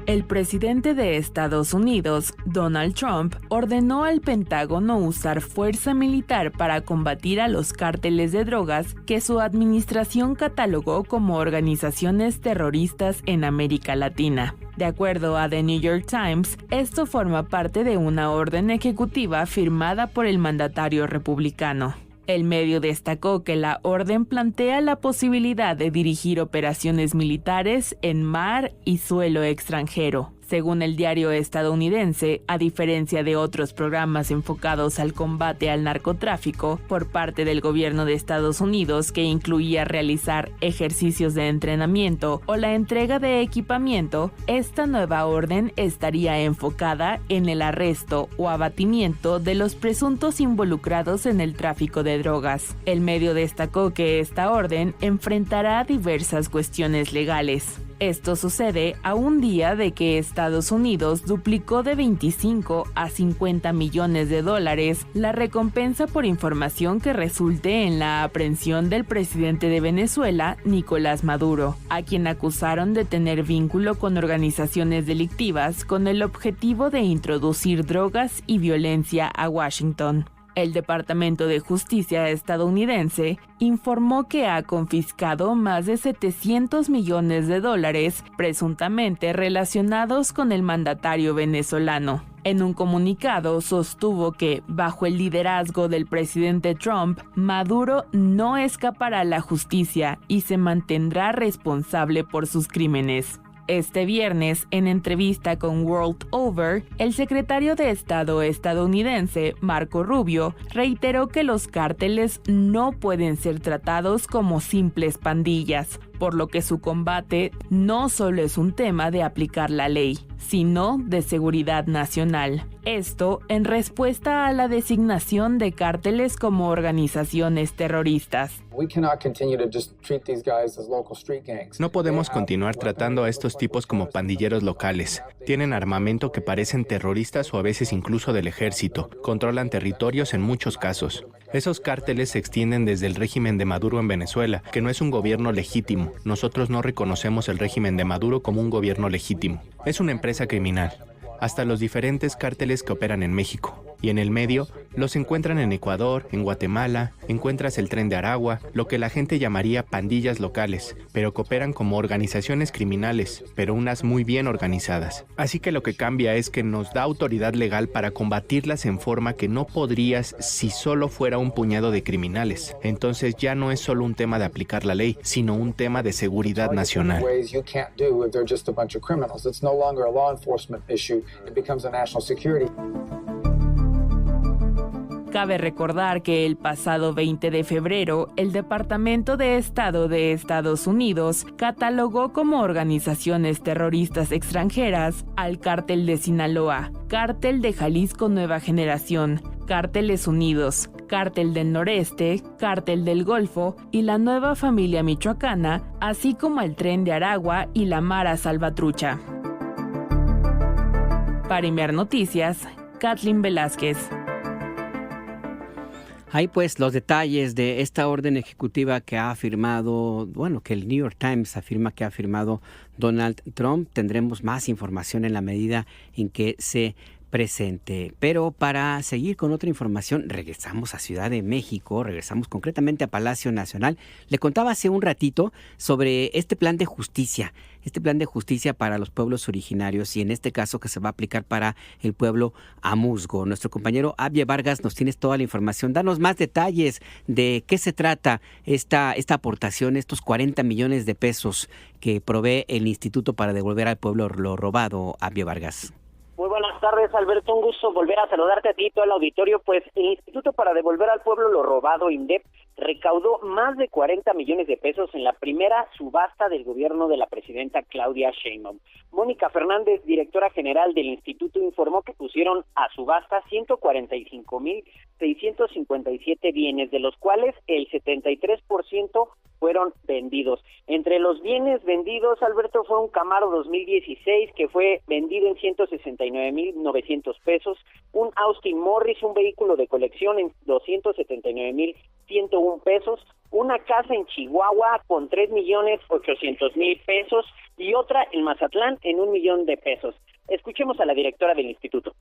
El presidente de Estados Unidos, Donald Trump, ordenó al Pentágono usar fuerza militar para combatir a los cárteles de drogas que su administración catalogó como organizaciones terroristas en América Latina. De acuerdo a The New York Times, esto forma parte de una orden ejecutiva firmada por el mandatario republicano. El medio destacó que la orden plantea la posibilidad de dirigir operaciones militares en mar y suelo extranjero. Según el diario estadounidense, a diferencia de otros programas enfocados al combate al narcotráfico por parte del gobierno de Estados Unidos, que incluía realizar ejercicios de entrenamiento o la entrega de equipamiento, esta nueva orden estaría enfocada en el arresto o abatimiento de los presuntos involucrados en el tráfico de drogas. El medio destacó que esta orden enfrentará diversas cuestiones legales. Esto sucede a un día de que Estados Unidos duplicó de 25 a 50 millones de dólares la recompensa por información que resulte en la aprehensión del presidente de Venezuela, Nicolás Maduro, a quien acusaron de tener vínculo con organizaciones delictivas con el objetivo de introducir drogas y violencia a Washington. El Departamento de Justicia estadounidense informó que ha confiscado más de $700 millones, presuntamente relacionados con el mandatario venezolano. En un comunicado sostuvo que, bajo el liderazgo del presidente Trump, Maduro no escapará a la justicia y se mantendrá responsable por sus crímenes. Este viernes, en entrevista con World Over, el secretario de Estado estadounidense, Marco Rubio, reiteró que los cárteles no pueden ser tratados como simples pandillas, por lo que su combate no solo es un tema de aplicar la ley, sino de seguridad nacional. Esto en respuesta a la designación de cárteles como organizaciones terroristas. No podemos continuar tratando a estos tipos como pandilleros locales. Tienen armamento que parecen terroristas o a veces incluso del ejército. Controlan territorios en muchos casos. Esos cárteles se extienden desde el régimen de Maduro en Venezuela, que no es un gobierno legítimo. Nosotros no reconocemos el régimen de Maduro como un gobierno legítimo. Es una empresa criminal. Hasta los diferentes cárteles que operan en México. Y en el medio, los encuentran en Ecuador, en Guatemala, encuentras el Tren de Aragua, lo que la gente llamaría pandillas locales, pero que operan como organizaciones criminales, pero unas muy bien organizadas. Así que lo que cambia es que nos da autoridad legal para combatirlas en forma que no podrías si solo fuera un puñado de criminales. Entonces ya no es solo un tema de aplicar la ley, sino un tema de seguridad nacional. Cabe recordar que el pasado 20 de febrero, el Departamento de Estado de Estados Unidos catalogó como organizaciones terroristas extranjeras al Cártel de Sinaloa, Cártel de Jalisco Nueva Generación, Cárteles Unidos, Cártel del Noreste, Cártel del Golfo y la Nueva Familia Michoacana, así como el Tren de Aragua y la Mara Salvatrucha. Para Imer Noticias, Kathleen Velázquez. Hay pues los detalles de esta orden ejecutiva que ha firmado, que el New York Times afirma que ha firmado Donald Trump. Tendremos más información en la medida en que se presente. Pero para seguir con otra información, regresamos a Ciudad de México, regresamos concretamente a Palacio Nacional. Le contaba hace un ratito sobre este plan de justicia para los pueblos originarios y en este caso que se va a aplicar para el pueblo amuzgo. Nuestro compañero Abie Vargas nos tiene toda la información. Danos más detalles de qué se trata esta aportación, estos 40 millones de pesos que provee el Instituto para devolver al pueblo lo robado. Abie Vargas. Muy buenas tardes, Alberto. Un gusto volver a saludarte a ti y todo el auditorio. Pues el Instituto para Devolver al Pueblo lo Robado, INDEP, recaudó más de 40 millones de pesos en la primera subasta del gobierno de la presidenta Claudia Sheinbaum. Mónica Fernández, directora general del instituto, informó que pusieron a subasta 145,657 bienes, de los cuales el 73% fueron vendidos. Entre los bienes vendidos, Alberto, fue un Camaro 2016 que fue vendido en 169,900 pesos, un Austin Morris, un vehículo de colección, en 279,101 pesos, una casa en Chihuahua con 3,800,000 pesos y otra en Mazatlán en 1,000,000 de pesos. Escuchemos a la directora del instituto.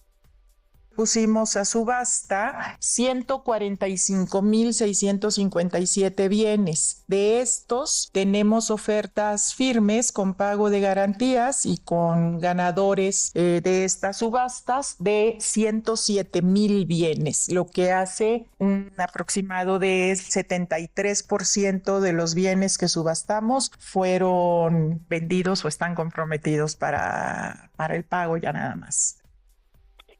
Pusimos a subasta 145,657 bienes. De estos tenemos ofertas firmes con pago de garantías y con ganadores de estas subastas de 107,000 bienes, lo que hace un aproximado de 73% de los bienes que subastamos fueron vendidos o están comprometidos para el pago ya nada más.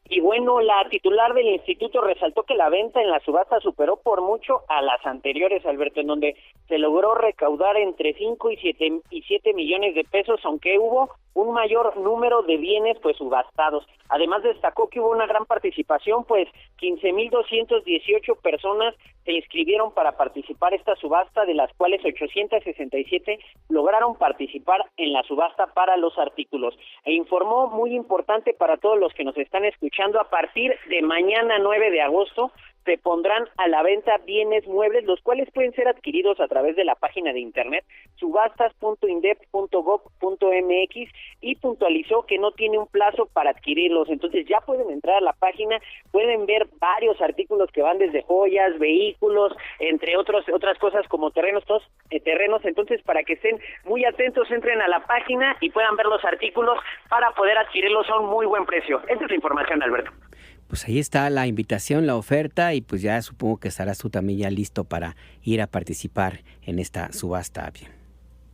Y bueno, la titular del instituto resaltó que la venta en la subasta superó por mucho a las anteriores, Alberto, en donde se logró recaudar entre 5 y 7 millones de pesos, aunque hubo un mayor número de bienes pues subastados. Además destacó que hubo una gran participación, pues 15,218 personas se inscribieron para participar esta subasta, de las cuales 867 lograron participar en la subasta para los artículos. E informó, muy importante para todos los que nos están escuchando, a partir de mañana 9 de agosto se pondrán a la venta bienes muebles, los cuales pueden ser adquiridos a través de la página de internet subastas.indep.gov.mx, y puntualizó que no tiene un plazo para adquirirlos. Entonces ya pueden entrar a la página, pueden ver varios artículos que van desde joyas, vehículos, entre otras cosas como terrenos. Entonces, para que estén muy atentos, entren a la página y puedan ver los artículos para poder adquirirlos a un muy buen precio. Esta es la información, Alberto. Pues ahí está la invitación, la oferta, y pues ya supongo que estarás tú también ya listo para ir a participar en esta subasta. Bien.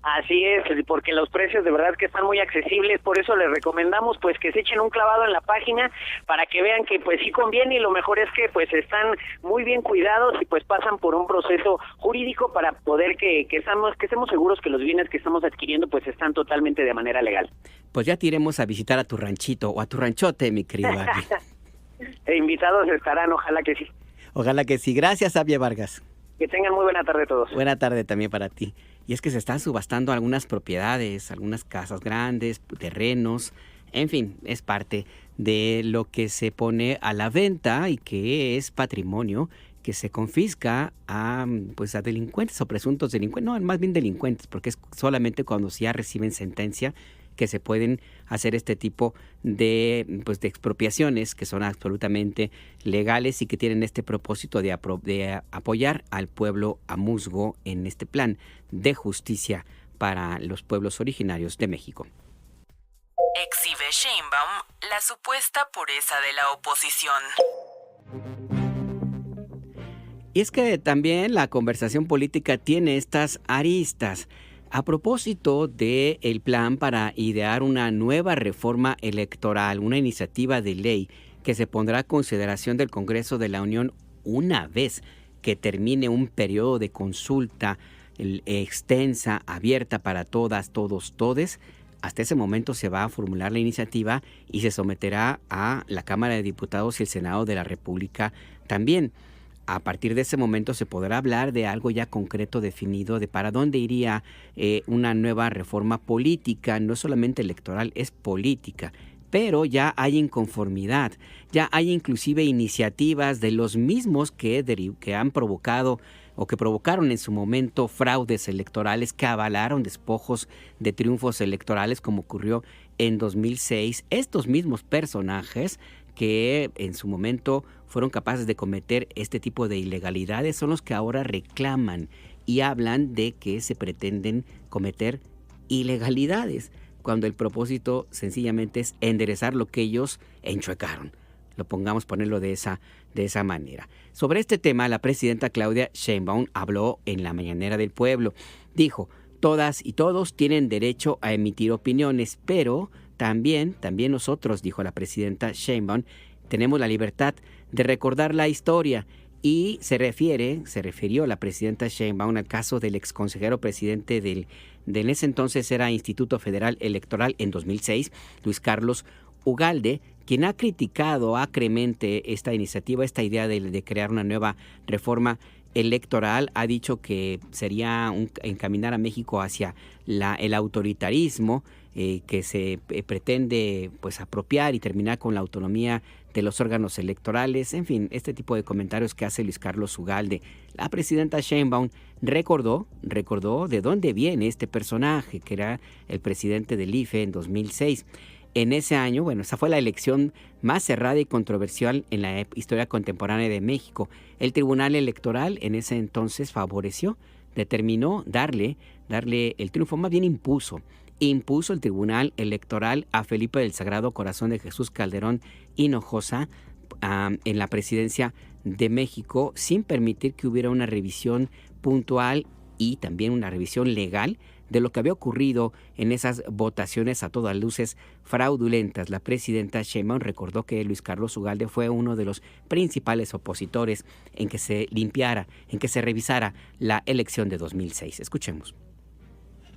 Así es, porque los precios de verdad que están muy accesibles, por eso les recomendamos pues que se echen un clavado en la página para que vean que pues sí conviene, y lo mejor es que pues están muy bien cuidados y pues pasan por un proceso jurídico para poder que estemos seguros que los bienes que estamos adquiriendo pues están totalmente de manera legal. Pues ya te iremos a visitar a tu ranchito o a tu ranchote, mi querido Abby. Invitados estarán, ojalá que sí. Ojalá que sí. Gracias, Abby Vargas. Que tengan muy buena tarde todos. Buena tarde también para ti. Y es que se están subastando algunas propiedades, algunas casas grandes, terrenos, en fin, es parte de lo que se pone a la venta y que es patrimonio que se confisca a delincuentes o presuntos delincuentes, no, más bien delincuentes, porque es solamente cuando ya reciben sentencia que se pueden hacer este tipo de expropiaciones que son absolutamente legales y que tienen este propósito de apoyar al pueblo amuzgo en este plan de justicia para los pueblos originarios de México. Exhibe Sheinbaum la supuesta pureza de la oposición. Y es que también la conversación política tiene estas aristas. A propósito del plan para idear una nueva reforma electoral, una iniciativa de ley que se pondrá a consideración del Congreso de la Unión una vez que termine un periodo de consulta extensa, abierta para todas, todos, todes. Hasta ese momento se va a formular la iniciativa y se someterá a la Cámara de Diputados y el Senado de la República también. A partir de ese momento se podrá hablar de algo ya concreto, definido, de para dónde iría una nueva reforma política, no solamente electoral, es política. Pero ya hay inconformidad, ya hay inclusive iniciativas de los mismos que han provocado o que provocaron en su momento fraudes electorales, que avalaron despojos de triunfos electorales, como ocurrió en 2006. Estos mismos personajes que en su momento fueron capaces de cometer este tipo de ilegalidades son los que ahora reclaman y hablan de que se pretenden cometer ilegalidades, cuando el propósito sencillamente es enderezar lo que ellos enchuecaron. Ponerlo de esa manera. Sobre este tema, la presidenta Claudia Sheinbaum habló en la Mañanera del Pueblo. Dijo: todas y todos tienen derecho a emitir opiniones, pero también nosotros, dijo la presidenta Sheinbaum, tenemos la libertad de recordar la historia. Y se refirió la presidenta Sheinbaum al caso del exconsejero presidente del en ese entonces era Instituto Federal Electoral en 2006, Luis Carlos Ugalde, quien ha criticado acremente esta iniciativa, esta idea de crear una nueva reforma electoral. Ha dicho que sería encaminar a México hacia el autoritarismo, que se pretende apropiar y terminar con la autonomía de los órganos electorales. En fin, este tipo de comentarios que hace Luis Carlos Ugalde. La presidenta Sheinbaum recordó de dónde viene este personaje, que era el presidente del IFE en 2006. En ese año, esa fue la elección más cerrada y controversial en la historia contemporánea de México. El Tribunal Electoral en ese entonces determinó darle el triunfo, más bien impuso el Tribunal Electoral a Felipe del Sagrado Corazón de Jesús Calderón Hinojosa en la presidencia de México, sin permitir que hubiera una revisión puntual y también una revisión legal de lo que había ocurrido en esas votaciones a todas luces fraudulentas. La presidenta Sheinbaum recordó que Luis Carlos Ugalde fue uno de los principales opositores en que se limpiara, en que se revisara la elección de 2006. Escuchemos.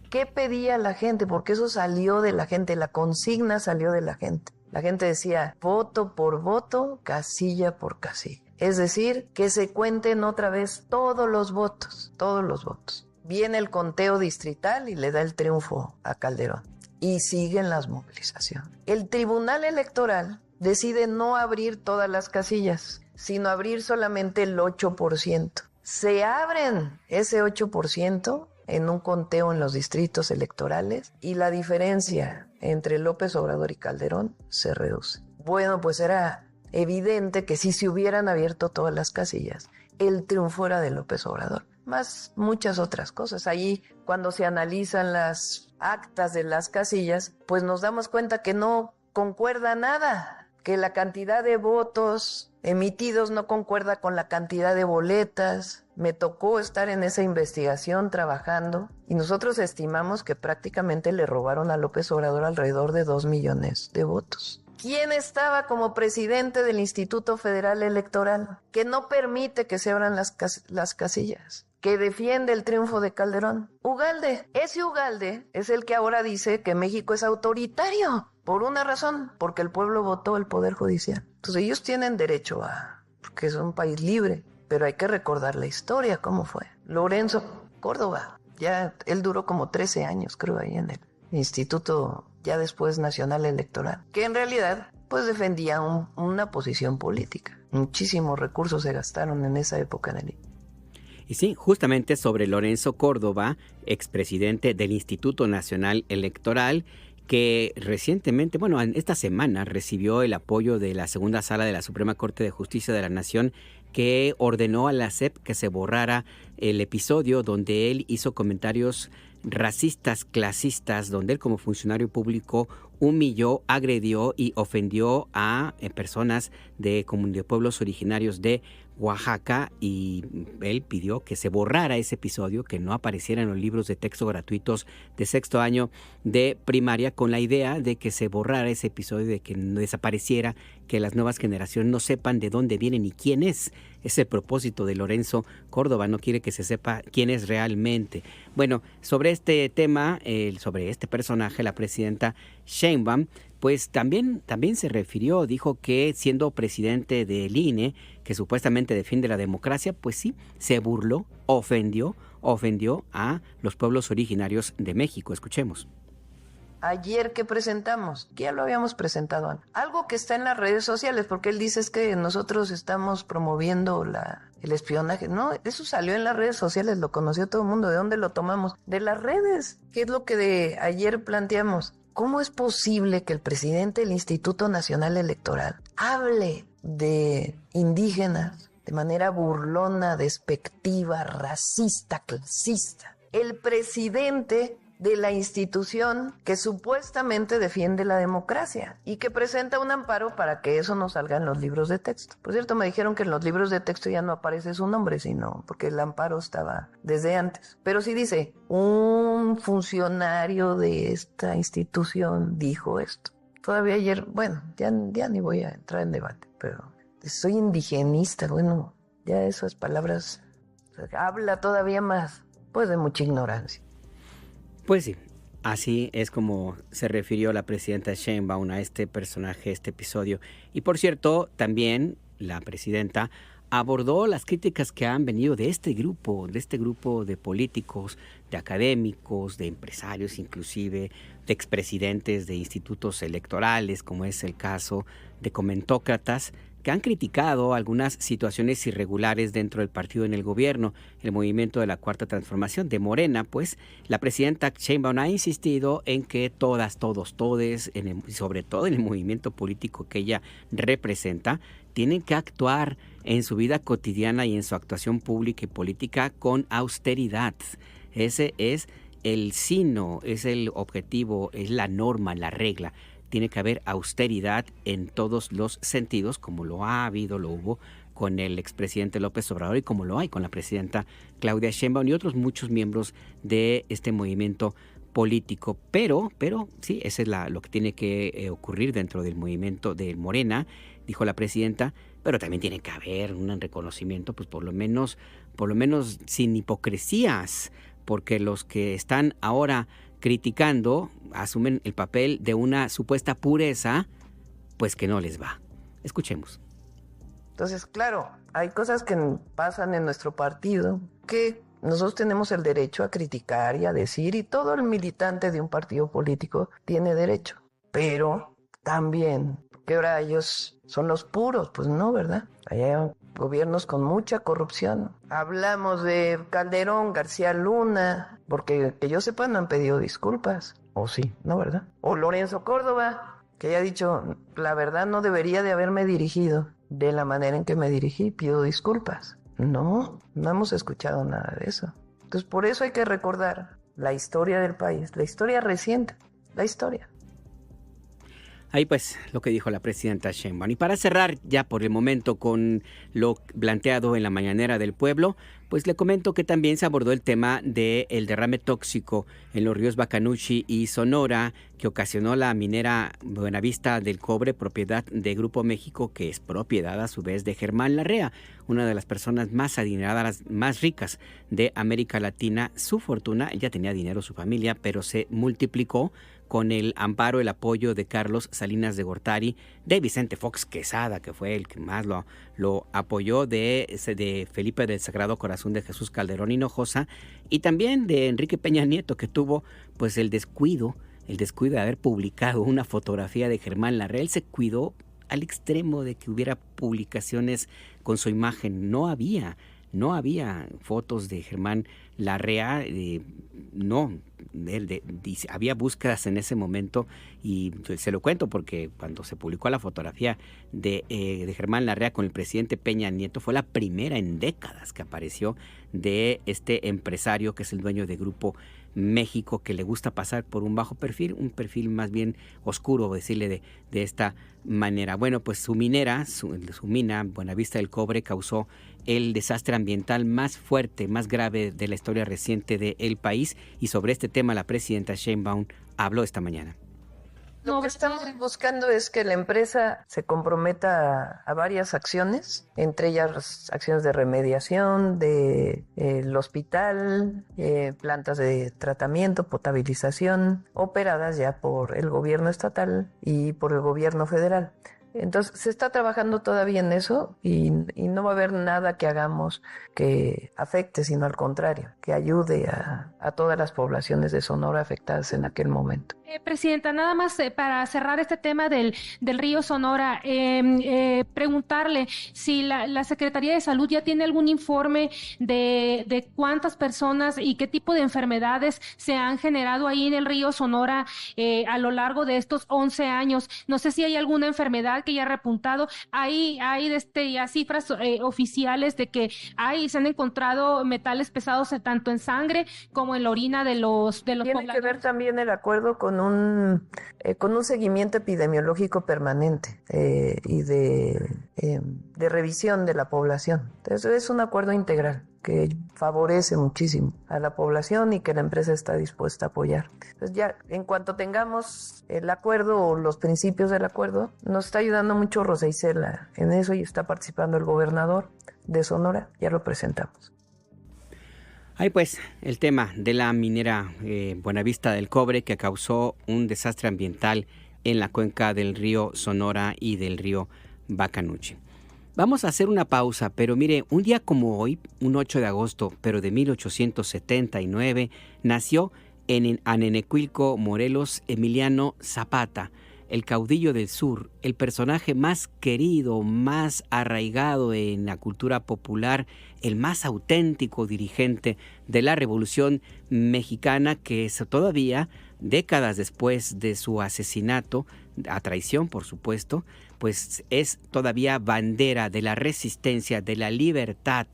¿Qué pedía la gente? Porque eso salió de la gente, la consigna salió de la gente. La gente decía voto por voto, casilla por casilla. Es decir, que se cuenten otra vez todos los votos, todos los votos. Viene el conteo distrital y le da el triunfo a Calderón. Y siguen las movilizaciones. El Tribunal Electoral decide no abrir todas las casillas, sino abrir solamente el 8%. Se abren ese 8% en un conteo en los distritos electorales y la diferencia entre López Obrador y Calderón se reduce. Bueno, pues era evidente que si se hubieran abierto todas las casillas, el triunfo era de López Obrador, más muchas otras cosas. Ahí, cuando se analizan las actas de las casillas, pues nos damos cuenta que no concuerda nada, que la cantidad de votos emitidos no concuerda con la cantidad de boletas. Me tocó estar en esa investigación trabajando y nosotros estimamos que prácticamente le robaron a López Obrador alrededor de 2 millones de votos. ¿Quién estaba como presidente del Instituto Federal Electoral que no permite que se abran las casillas? Que defiende el triunfo de Calderón. Ugalde. Ese Ugalde es el que ahora dice que México es autoritario. Por una razón, porque el pueblo votó el Poder Judicial. Entonces ellos tienen derecho porque es un país libre, pero hay que recordar la historia, cómo fue. Lorenzo Córdoba, ya él duró como 13 años, creo, ahí en el Instituto, ya después Nacional Electoral, que en realidad pues defendía una posición política. Muchísimos recursos se gastaron en esa época en el. Y sí, justamente sobre Lorenzo Córdoba, expresidente del Instituto Nacional Electoral, que recientemente, esta semana recibió el apoyo de la segunda sala de la Suprema Corte de Justicia de la Nación, que ordenó a la SEP que se borrara el episodio donde él hizo comentarios racistas, clasistas, donde él como funcionario público humilló, agredió y ofendió a personas de pueblos originarios de Oaxaca, y él pidió que se borrara ese episodio, que no apareciera en los libros de texto gratuitos de sexto año de primaria, con la idea de que se borrara ese episodio, de que no desapareciera, que las nuevas generaciones no sepan de dónde viene ni quién es. Es el propósito de Lorenzo Córdoba, no quiere que se sepa quién es realmente. Bueno, sobre este tema, sobre este personaje, la presidenta Sheinbaum, pues también se refirió, dijo que siendo presidente del INE, que supuestamente defiende la democracia, pues sí, se burló, ofendió a los pueblos originarios de México. Escuchemos. Ayer que presentamos, que ya lo habíamos presentado antes, algo que está en las redes sociales, porque él dice es que nosotros estamos promoviendo el espionaje. No, eso salió en las redes sociales, lo conoció todo el mundo. ¿De dónde lo tomamos? De las redes. ¿Qué es lo que ayer planteamos? ¿Cómo es posible que el presidente del Instituto Nacional Electoral hable de indígenas de manera burlona, despectiva, racista, clasista? El presidente de la institución que supuestamente defiende la democracia y que presenta un amparo para que eso no salga en los libros de texto. Por cierto, me dijeron que en los libros de texto ya no aparece su nombre, sino porque el amparo estaba desde antes. Pero sí dice, un funcionario de esta institución dijo esto. Todavía ayer, ya ni voy a entrar en debate, pero soy indigenista, ya esas palabras habla todavía más, pues, de mucha ignorancia. Pues sí, así es como se refirió la presidenta Sheinbaum a este personaje, este episodio. Y por cierto, también la presidenta abordó las críticas que han venido de este grupo de políticos, de académicos, de empresarios, inclusive de expresidentes de institutos electorales, como es el caso de comentócratas, que han criticado algunas situaciones irregulares dentro del partido en el gobierno, el movimiento de la Cuarta Transformación de Morena. Pues la presidenta Sheinbaum ha insistido en que todas, todos, todes, sobre todo en el movimiento político que ella representa, tienen que actuar en su vida cotidiana y en su actuación pública y política con austeridad. Ese es el sino, es el objetivo, es la norma, la regla. Tiene que haber austeridad en todos los sentidos, como lo hubo con el expresidente López Obrador y como lo hay con la presidenta Claudia Sheinbaum y otros muchos miembros de este movimiento político. Pero sí, eso es lo que tiene que ocurrir dentro del movimiento de Morena, dijo la presidenta, pero también tiene que haber un reconocimiento, pues por lo menos sin hipocresías, porque los que están ahora criticando asumen el papel de una supuesta pureza, pues que no les va. Escuchemos. Entonces, claro, hay cosas que pasan en nuestro partido que nosotros tenemos el derecho a criticar y a decir, y todo el militante de un partido político tiene derecho. Pero también que ahora ellos son los puros, pues no, ¿verdad? Allá hay gobiernos con mucha corrupción. Hablamos de Calderón, García Luna, porque que yo sepa no han pedido disculpas, o sí, ¿no, verdad? O Lorenzo Córdoba, que ya ha dicho, la verdad no debería de haberme dirigido de la manera en que me dirigí, pido disculpas. No hemos escuchado nada de eso. Entonces por eso hay que recordar la historia del país, la historia reciente, la historia. Ahí pues lo que dijo la presidenta Sheinbaum. Y para cerrar ya por el momento con lo planteado en la mañanera del pueblo, pues le comento que también se abordó el tema del derrame tóxico en los ríos Bacanuchi y Sonora que ocasionó la minera Buenavista del Cobre, propiedad de Grupo México, que es propiedad a su vez de Germán Larrea, una de las personas más adineradas, más ricas de América Latina. Su fortuna, ella tenía dinero, su familia, pero se multiplicó con el amparo, el apoyo de Carlos Salinas de Gortari, de Vicente Fox Quesada, que fue el que más lo apoyó, de Felipe del Sagrado Corazón de Jesús Calderón Hinojosa, y también de Enrique Peña Nieto, que tuvo pues el descuido de haber publicado una fotografía de Germán Larrea. Él se cuidó al extremo de que hubiera publicaciones con su imagen. No había fotos de Germán Larrea, había búsquedas en ese momento, y se lo cuento porque cuando se publicó la fotografía de Germán Larrea con el presidente Peña Nieto, fue la primera en décadas que apareció de este empresario que es el dueño de Grupo México, que le gusta pasar por un bajo perfil, un perfil más bien oscuro, decirle de esta manera. Bueno, pues su mina, Buenavista del Cobre, causó el desastre ambiental más fuerte, más grave de la historia reciente del país, y sobre este tema la presidenta Sheinbaum habló esta mañana. Lo que estamos buscando es que la empresa se comprometa a varias acciones, entre ellas acciones de remediación del hospital, plantas de tratamiento, potabilización, operadas ya por el gobierno estatal y por el gobierno federal. Entonces se está trabajando todavía en eso y no va a haber nada que hagamos que afecte, sino al contrario, que ayude a todas las poblaciones de Sonora afectadas en aquel momento. Presidenta, nada más para cerrar este tema del río Sonora, preguntarle si la Secretaría de Salud ya tiene algún informe de cuántas personas y qué tipo de enfermedades se han generado ahí en el río Sonora a lo largo de estos 11 años. No sé si hay alguna enfermedad que ya ha repuntado. Hay ya cifras oficiales de que se han encontrado metales pesados tanto en sangre como en la orina de los pobladores. Tiene que ver también el acuerdo con un seguimiento epidemiológico permanente y de revisión de la población. Entonces es un acuerdo integral que favorece muchísimo a la población y que la empresa está dispuesta a apoyar. Entonces ya en cuanto tengamos el acuerdo o los principios del acuerdo, nos está ayudando mucho Rosa Isela en eso y está participando el gobernador de Sonora, ya lo presentamos. Ahí pues el tema de la minera Buenavista del Cobre, que causó un desastre ambiental en la cuenca del río Sonora y del río Bacanuchi. Vamos a hacer una pausa, pero mire, un día como hoy, un 8 de agosto, pero de 1879, nació en Anenecuilco, Morelos, Emiliano Zapata, el caudillo del sur, el personaje más querido, más arraigado en la cultura popular, el más auténtico dirigente de la Revolución Mexicana, que todavía, décadas después de su asesinato, a traición por supuesto, pues es todavía bandera de la resistencia, de la libertad,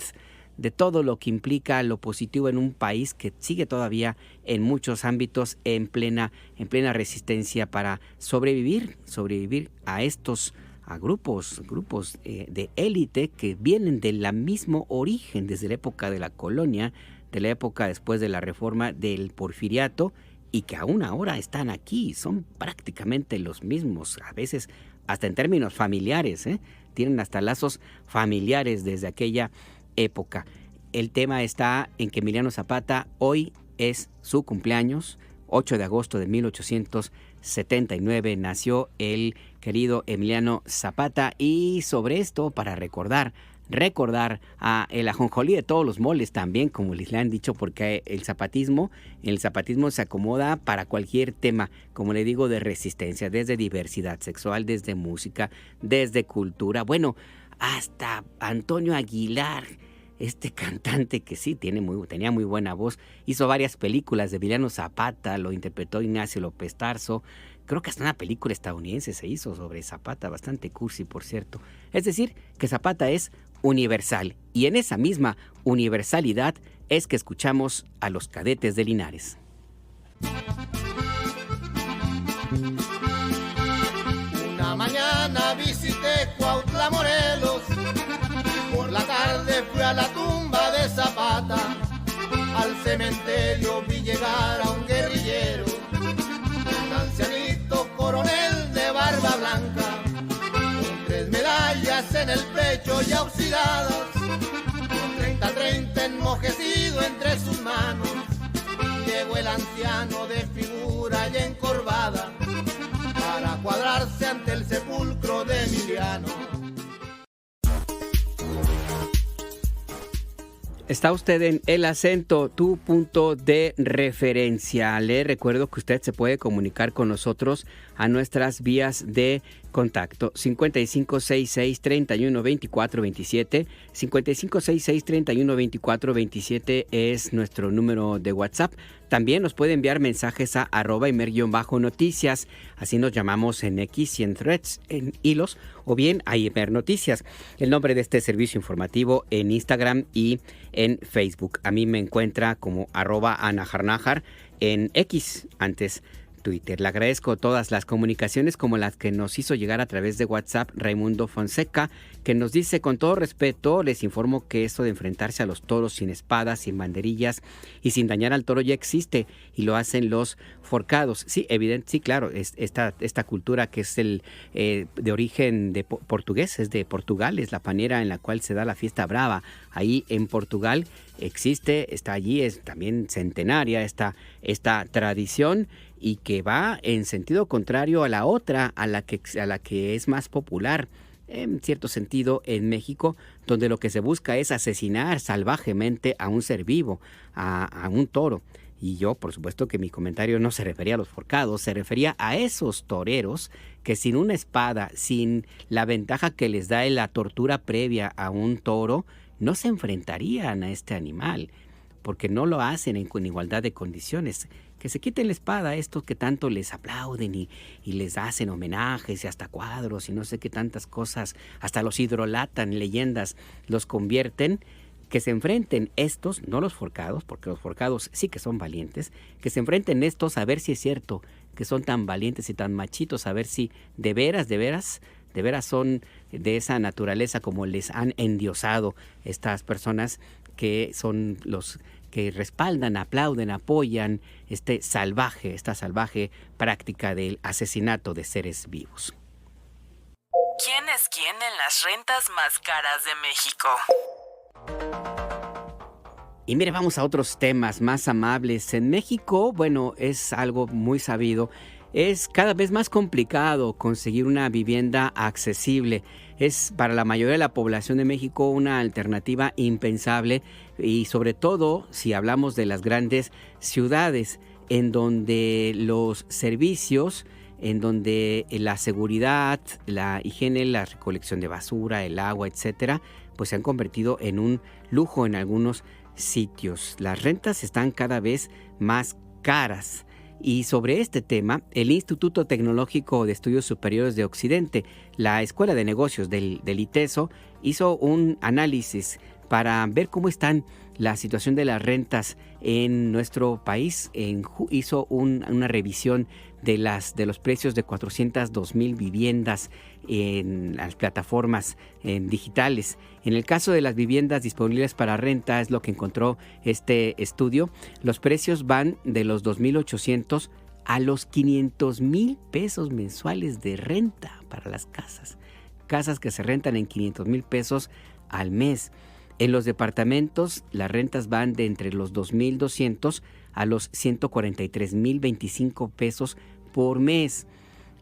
de todo lo que implica lo positivo en un país que sigue todavía en muchos ámbitos en plena resistencia para sobrevivir a grupos de élite que vienen del mismo origen, desde la época de la colonia, de la época después de la reforma del Porfiriato, y que aún ahora están aquí, son prácticamente los mismos, a veces hasta en términos familiares, tienen hasta lazos familiares desde aquella época. El tema está en que Emiliano Zapata hoy es su cumpleaños, 8 de agosto de 1879 nació el querido Emiliano Zapata, y sobre esto, para recordar recordar a el ajonjolí de todos los moles también, como les le han dicho, porque el zapatismo se acomoda para cualquier tema, como le digo, de resistencia, desde diversidad sexual, desde música, desde cultura, bueno, hasta Antonio Aguilar, este cantante que sí tenía muy buena voz, hizo varias películas de Emiliano Zapata, lo interpretó Ignacio López Tarso, creo que hasta una película estadounidense se hizo sobre Zapata, bastante cursi por cierto. Es decir, que Zapata es universal, y en esa misma universalidad es que escuchamos a los Cadetes de Linares. Una mañana visité Cuautla, Morelos, por la tarde fui a la tumba de Zapata, al cementerio vi llegar a un guerrillero, un ancianito coronel de barba blanca, con 3 medallas en el pecho ya oxidadas, con 30-30 enmojecido entre sus manos, llegó el anciano de figura ya encorvada, para cuadrarse ante el sepulcro de Emiliano. Está usted en El Acento, tu punto de referencia. Le recuerdo que usted se puede comunicar con nosotros a nuestras vías de contacto 5566-312427. 5566-312427 es nuestro número de WhatsApp. También nos puede enviar mensajes a @imer_noticias, así nos llamamos en X y en Threads, en hilos, o bien a Imer Noticias, el nombre de este servicio informativo en Instagram y en Facebook. A mí me encuentra como @anajarnajar en X, antes Twitter. Le agradezco todas las comunicaciones como las que nos hizo llegar a través de WhatsApp Raimundo Fonseca, que nos dice: con todo respeto, les informo que esto de enfrentarse a los toros sin espadas, sin banderillas y sin dañar al toro ya existe y lo hacen los forcados. Sí, evidente, sí, claro, esta cultura que es de origen de portugués, es de Portugal, es la manera en la cual se da la fiesta brava. Ahí en Portugal existe, está allí, es también centenaria esta tradición, y que va en sentido contrario a la otra, a la que es más popular, en cierto sentido, en México, donde lo que se busca es asesinar salvajemente a un ser vivo, a un toro. Y yo, por supuesto que mi comentario no se refería a los forcados, se refería a esos toreros que sin una espada, sin la ventaja que les da la tortura previa a un toro, no se enfrentarían a este animal, porque no lo hacen en igualdad de condiciones. Que se quiten la espada a estos que tanto les aplauden y les hacen homenajes y hasta cuadros y no sé qué tantas cosas, hasta los hidrolatan, leyendas, los convierten. Que se enfrenten estos, no los forcados, porque los forcados sí que son valientes, que se enfrenten estos a ver si es cierto que son tan valientes y tan machitos, a ver si de veras son de esa naturaleza como les han endiosado estas personas que son los que respaldan, aplauden, apoyan esta salvaje práctica del asesinato de seres vivos. ¿Quién es quién en las rentas más caras de México? Y mire, vamos a otros temas más amables. En México, bueno, es algo muy sabido, es cada vez más complicado conseguir una vivienda accesible. Es para la mayoría de la población de México una alternativa impensable, y sobre todo si hablamos de las grandes ciudades, en donde los servicios, en donde la seguridad, la higiene, la recolección de basura, el agua, etcétera, pues se han convertido en un lujo en algunos sitios. Las rentas están cada vez más caras. Y sobre este tema, el Instituto Tecnológico de Estudios Superiores de Occidente, la Escuela de Negocios del ITESO, hizo un análisis para ver cómo están la situación de las rentas en nuestro país. Hizo una revisión de los precios de 402,000 viviendas en las plataformas digitales. En el caso de las viviendas disponibles para renta, es lo que encontró este estudio, los precios van de los 2,800 a los 500,000 pesos mensuales de renta para las casas que se rentan en 500,000 pesos al mes. En los departamentos, las rentas van de entre los 2,200 a los 143,025 pesos por mes.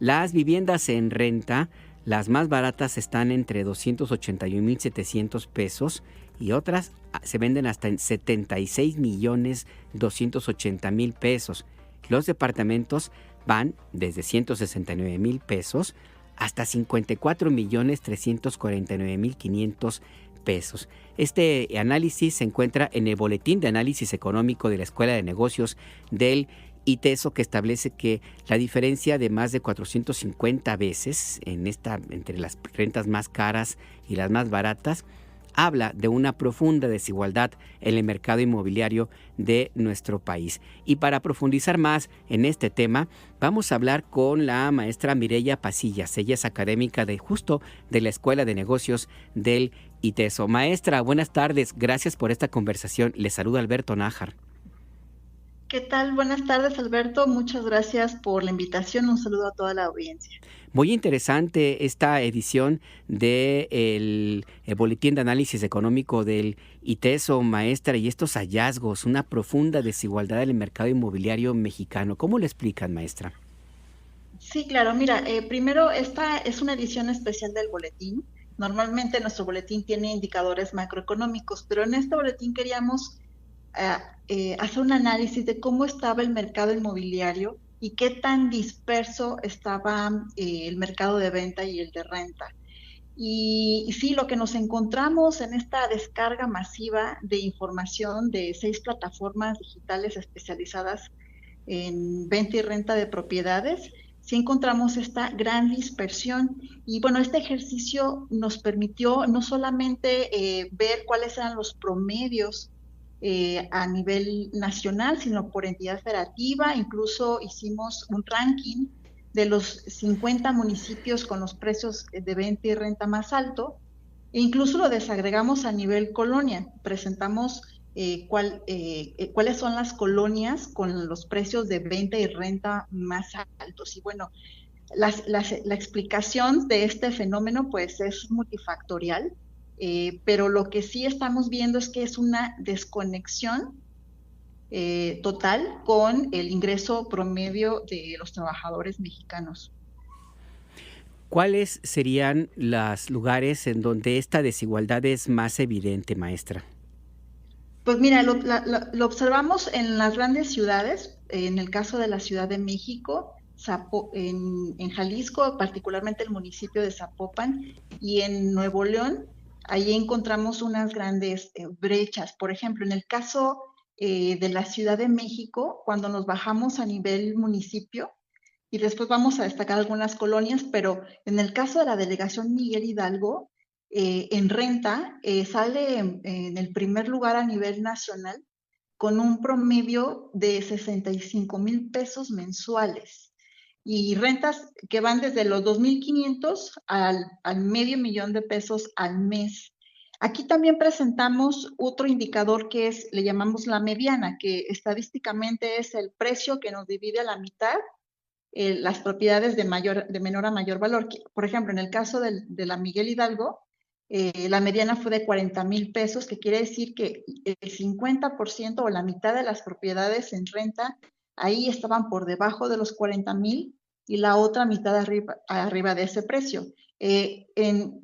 Las viviendas en renta Las más baratas están entre 281,700 pesos y otras se venden hasta en 76,280,000 pesos. Los departamentos van desde 169,000 pesos hasta 54,349,500 pesos. Este análisis se encuentra en el Boletín de Análisis Económico de la Escuela de Negocios del ITESO, que establece que la diferencia de más de 450 veces entre las rentas más caras y las más baratas habla de una profunda desigualdad en el mercado inmobiliario de nuestro país. Y para profundizar más en este tema, vamos a hablar con la maestra Mireya Pasillas. Ella es académica de la Escuela de Negocios del ITESO. Maestra, buenas tardes. Gracias por esta conversación. Le saluda Alberto Nájar. ¿Qué tal? Buenas tardes, Alberto. Muchas gracias por la invitación. Un saludo a toda la audiencia. Muy interesante esta edición del Boletín de Análisis Económico del ITESO, maestra, y estos hallazgos, una profunda desigualdad en el mercado inmobiliario mexicano. ¿Cómo lo explican, maestra? Sí, claro. Mira, primero, esta es una edición especial del boletín. Normalmente nuestro boletín tiene indicadores macroeconómicos, pero en este boletín queríamos hacer un análisis de cómo estaba el mercado inmobiliario y qué tan disperso estaba el mercado de venta y el de renta. Y sí, lo que nos encontramos en esta descarga masiva de información de 6 plataformas digitales especializadas en venta y renta de propiedades, sí encontramos esta gran dispersión. Y bueno, este ejercicio nos permitió no solamente ver cuáles eran los promedios a nivel nacional, sino por entidad federativa. Incluso hicimos un ranking de los 50 municipios con los precios de venta y renta más alto, e incluso lo desagregamos a nivel colonia. Presentamos cuáles son las colonias con los precios de venta y renta más altos. Y bueno, la explicación de este fenómeno pues es multifactorial. Pero lo que sí estamos viendo es que es una desconexión total con el ingreso promedio de los trabajadores mexicanos. ¿Cuáles serían los lugares en donde esta desigualdad es más evidente, maestra? Pues mira, lo observamos en las grandes ciudades. En el caso de la Ciudad de México, en Jalisco, particularmente el municipio de Zapopan, y en Nuevo León, ahí encontramos unas grandes brechas. Por ejemplo, en el caso de la Ciudad de México, cuando nos bajamos a nivel municipio, y después vamos a destacar algunas colonias, pero en el caso de la delegación Miguel Hidalgo, en renta, sale en el primer lugar a nivel nacional con un promedio de 65,000 pesos mensuales. Y rentas que van desde los 2,500 al $500,000 de pesos al mes. Aquí también presentamos otro indicador que le llamamos la mediana, que estadísticamente es el precio que nos divide a la mitad las propiedades de menor a mayor valor. Por ejemplo, en el caso de la Miguel Hidalgo, la mediana fue de 40,000 pesos, que quiere decir que el 50% o la mitad de las propiedades en renta ahí estaban por debajo de los 40,000 y la otra mitad arriba de ese precio.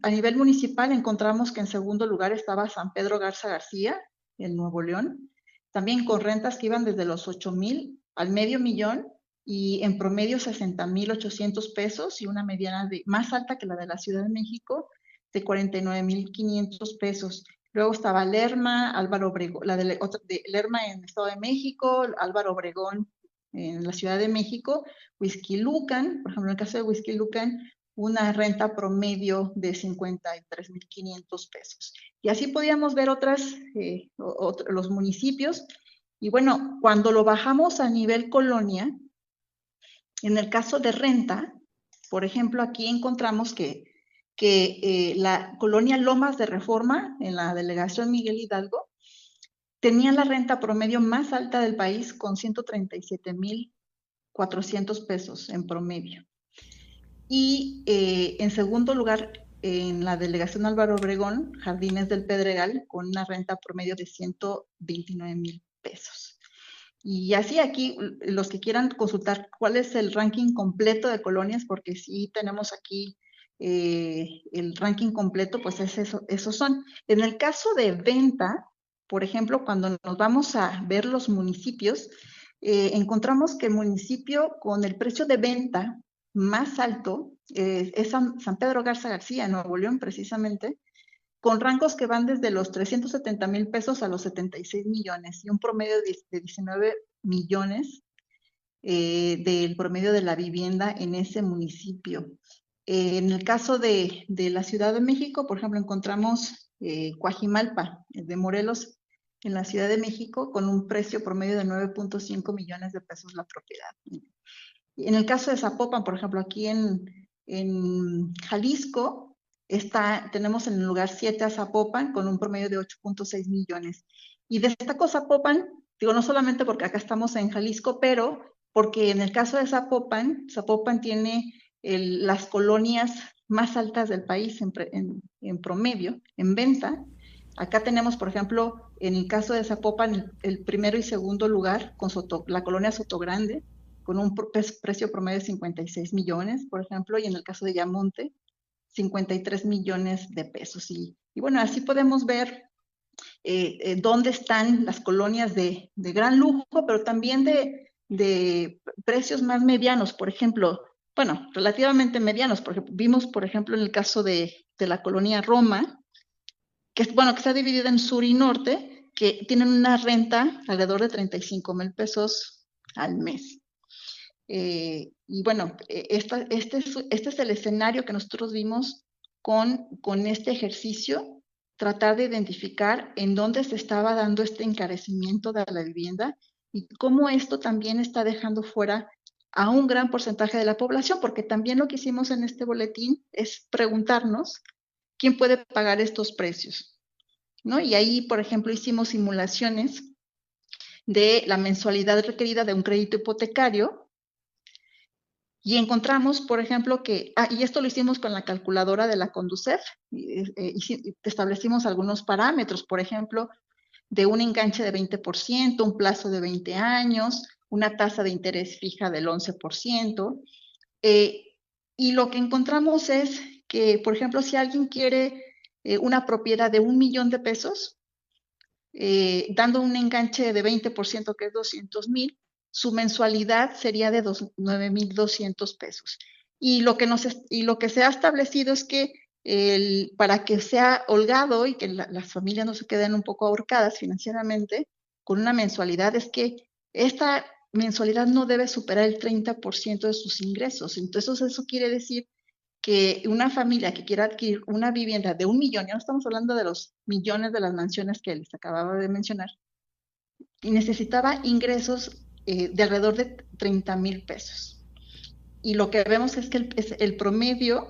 A nivel municipal encontramos que en segundo lugar estaba San Pedro Garza García, en Nuevo León, también con rentas que iban desde los 8,000 al $500,000 y en promedio 60,800 pesos, y una mediana más alta que la de la Ciudad de México de 49,500 pesos. Luego estaba Lerma, Álvaro Obregón, Lerma en Estado de México, Álvaro Obregón en la Ciudad de México, Huixquilucan, por ejemplo, en el caso de Huixquilucan, una renta promedio de 53,500 pesos. Y así podíamos ver los municipios. Y bueno, cuando lo bajamos a nivel colonia, en el caso de renta, por ejemplo, aquí encontramos que la colonia Lomas de Reforma, en la delegación Miguel Hidalgo, tenía la renta promedio más alta del país con 137,400 pesos en promedio. Y en segundo lugar, en la delegación Álvaro Obregón, Jardines del Pedregal, con una renta promedio de 129,000 pesos. Y así aquí, los que quieran consultar cuál es el ranking completo de colonias, porque sí tenemos aquí el ranking completo, pues es esos son. En el caso de venta, por ejemplo, cuando nos vamos a ver los municipios, encontramos que el municipio con el precio de venta más alto es San Pedro Garza García, Nuevo León, precisamente, con rangos que van desde los 370,000 pesos a los 76 millones y un promedio de 19 millones del promedio de la vivienda en ese municipio. En el caso de la Ciudad de México, por ejemplo, encontramos Coajimalpa, de Morelos, en la Ciudad de México, con un precio promedio de 9.5 millones de pesos la propiedad. En el caso de Zapopan, por ejemplo, aquí en Jalisco, tenemos en el lugar 7 a Zapopan, con un promedio de 8.6 millones. Y destaco Zapopan, digo, no solamente porque acá estamos en Jalisco, pero porque en el caso de Zapopan tiene las colonias más altas del país en promedio, en venta. Acá tenemos, por ejemplo, en el caso de Zapopan, el primero y segundo lugar con la colonia Sotogrande, con un precio promedio de 56 millones, por ejemplo, y en el caso de Yamonte, 53 millones de pesos. Y bueno, así podemos ver dónde están las colonias de gran lujo, pero también de precios más medianos, por ejemplo, bueno, relativamente medianos. Vimos, por ejemplo, en el caso de la colonia Roma, que está dividida en sur y norte, que tienen una renta alrededor de 35,000 pesos al mes. Y bueno, este es el escenario que nosotros vimos con este ejercicio, tratar de identificar en dónde se estaba dando este encarecimiento de la vivienda y cómo esto también está dejando fuera a un gran porcentaje de la población, porque también lo que hicimos en este boletín es preguntarnos quién puede pagar estos precios, ¿no? Y ahí, por ejemplo, hicimos simulaciones de la mensualidad requerida de un crédito hipotecario y encontramos, por ejemplo, y esto lo hicimos con la calculadora de la Conducef, establecimos algunos parámetros, por ejemplo, de un enganche de 20%, un plazo de 20 años, una tasa de interés fija del 11%, y lo que encontramos es que, por ejemplo, si alguien quiere una propiedad de 1 millón de pesos, dando un enganche de 20%, que es 200,000, su mensualidad sería de 9,200 pesos. Y lo que se ha establecido es que para que sea holgado y que las familias no se queden un poco ahorcadas financieramente con una mensualidad, es que esta mensualidad no debe superar el 30% de sus ingresos. Entonces, eso quiere decir que una familia que quiera adquirir una vivienda de 1 millón, ya no estamos hablando de los millones de las mansiones que les acababa de mencionar, y necesitaba ingresos de alrededor de 30,000 pesos. Y lo que vemos es que el promedio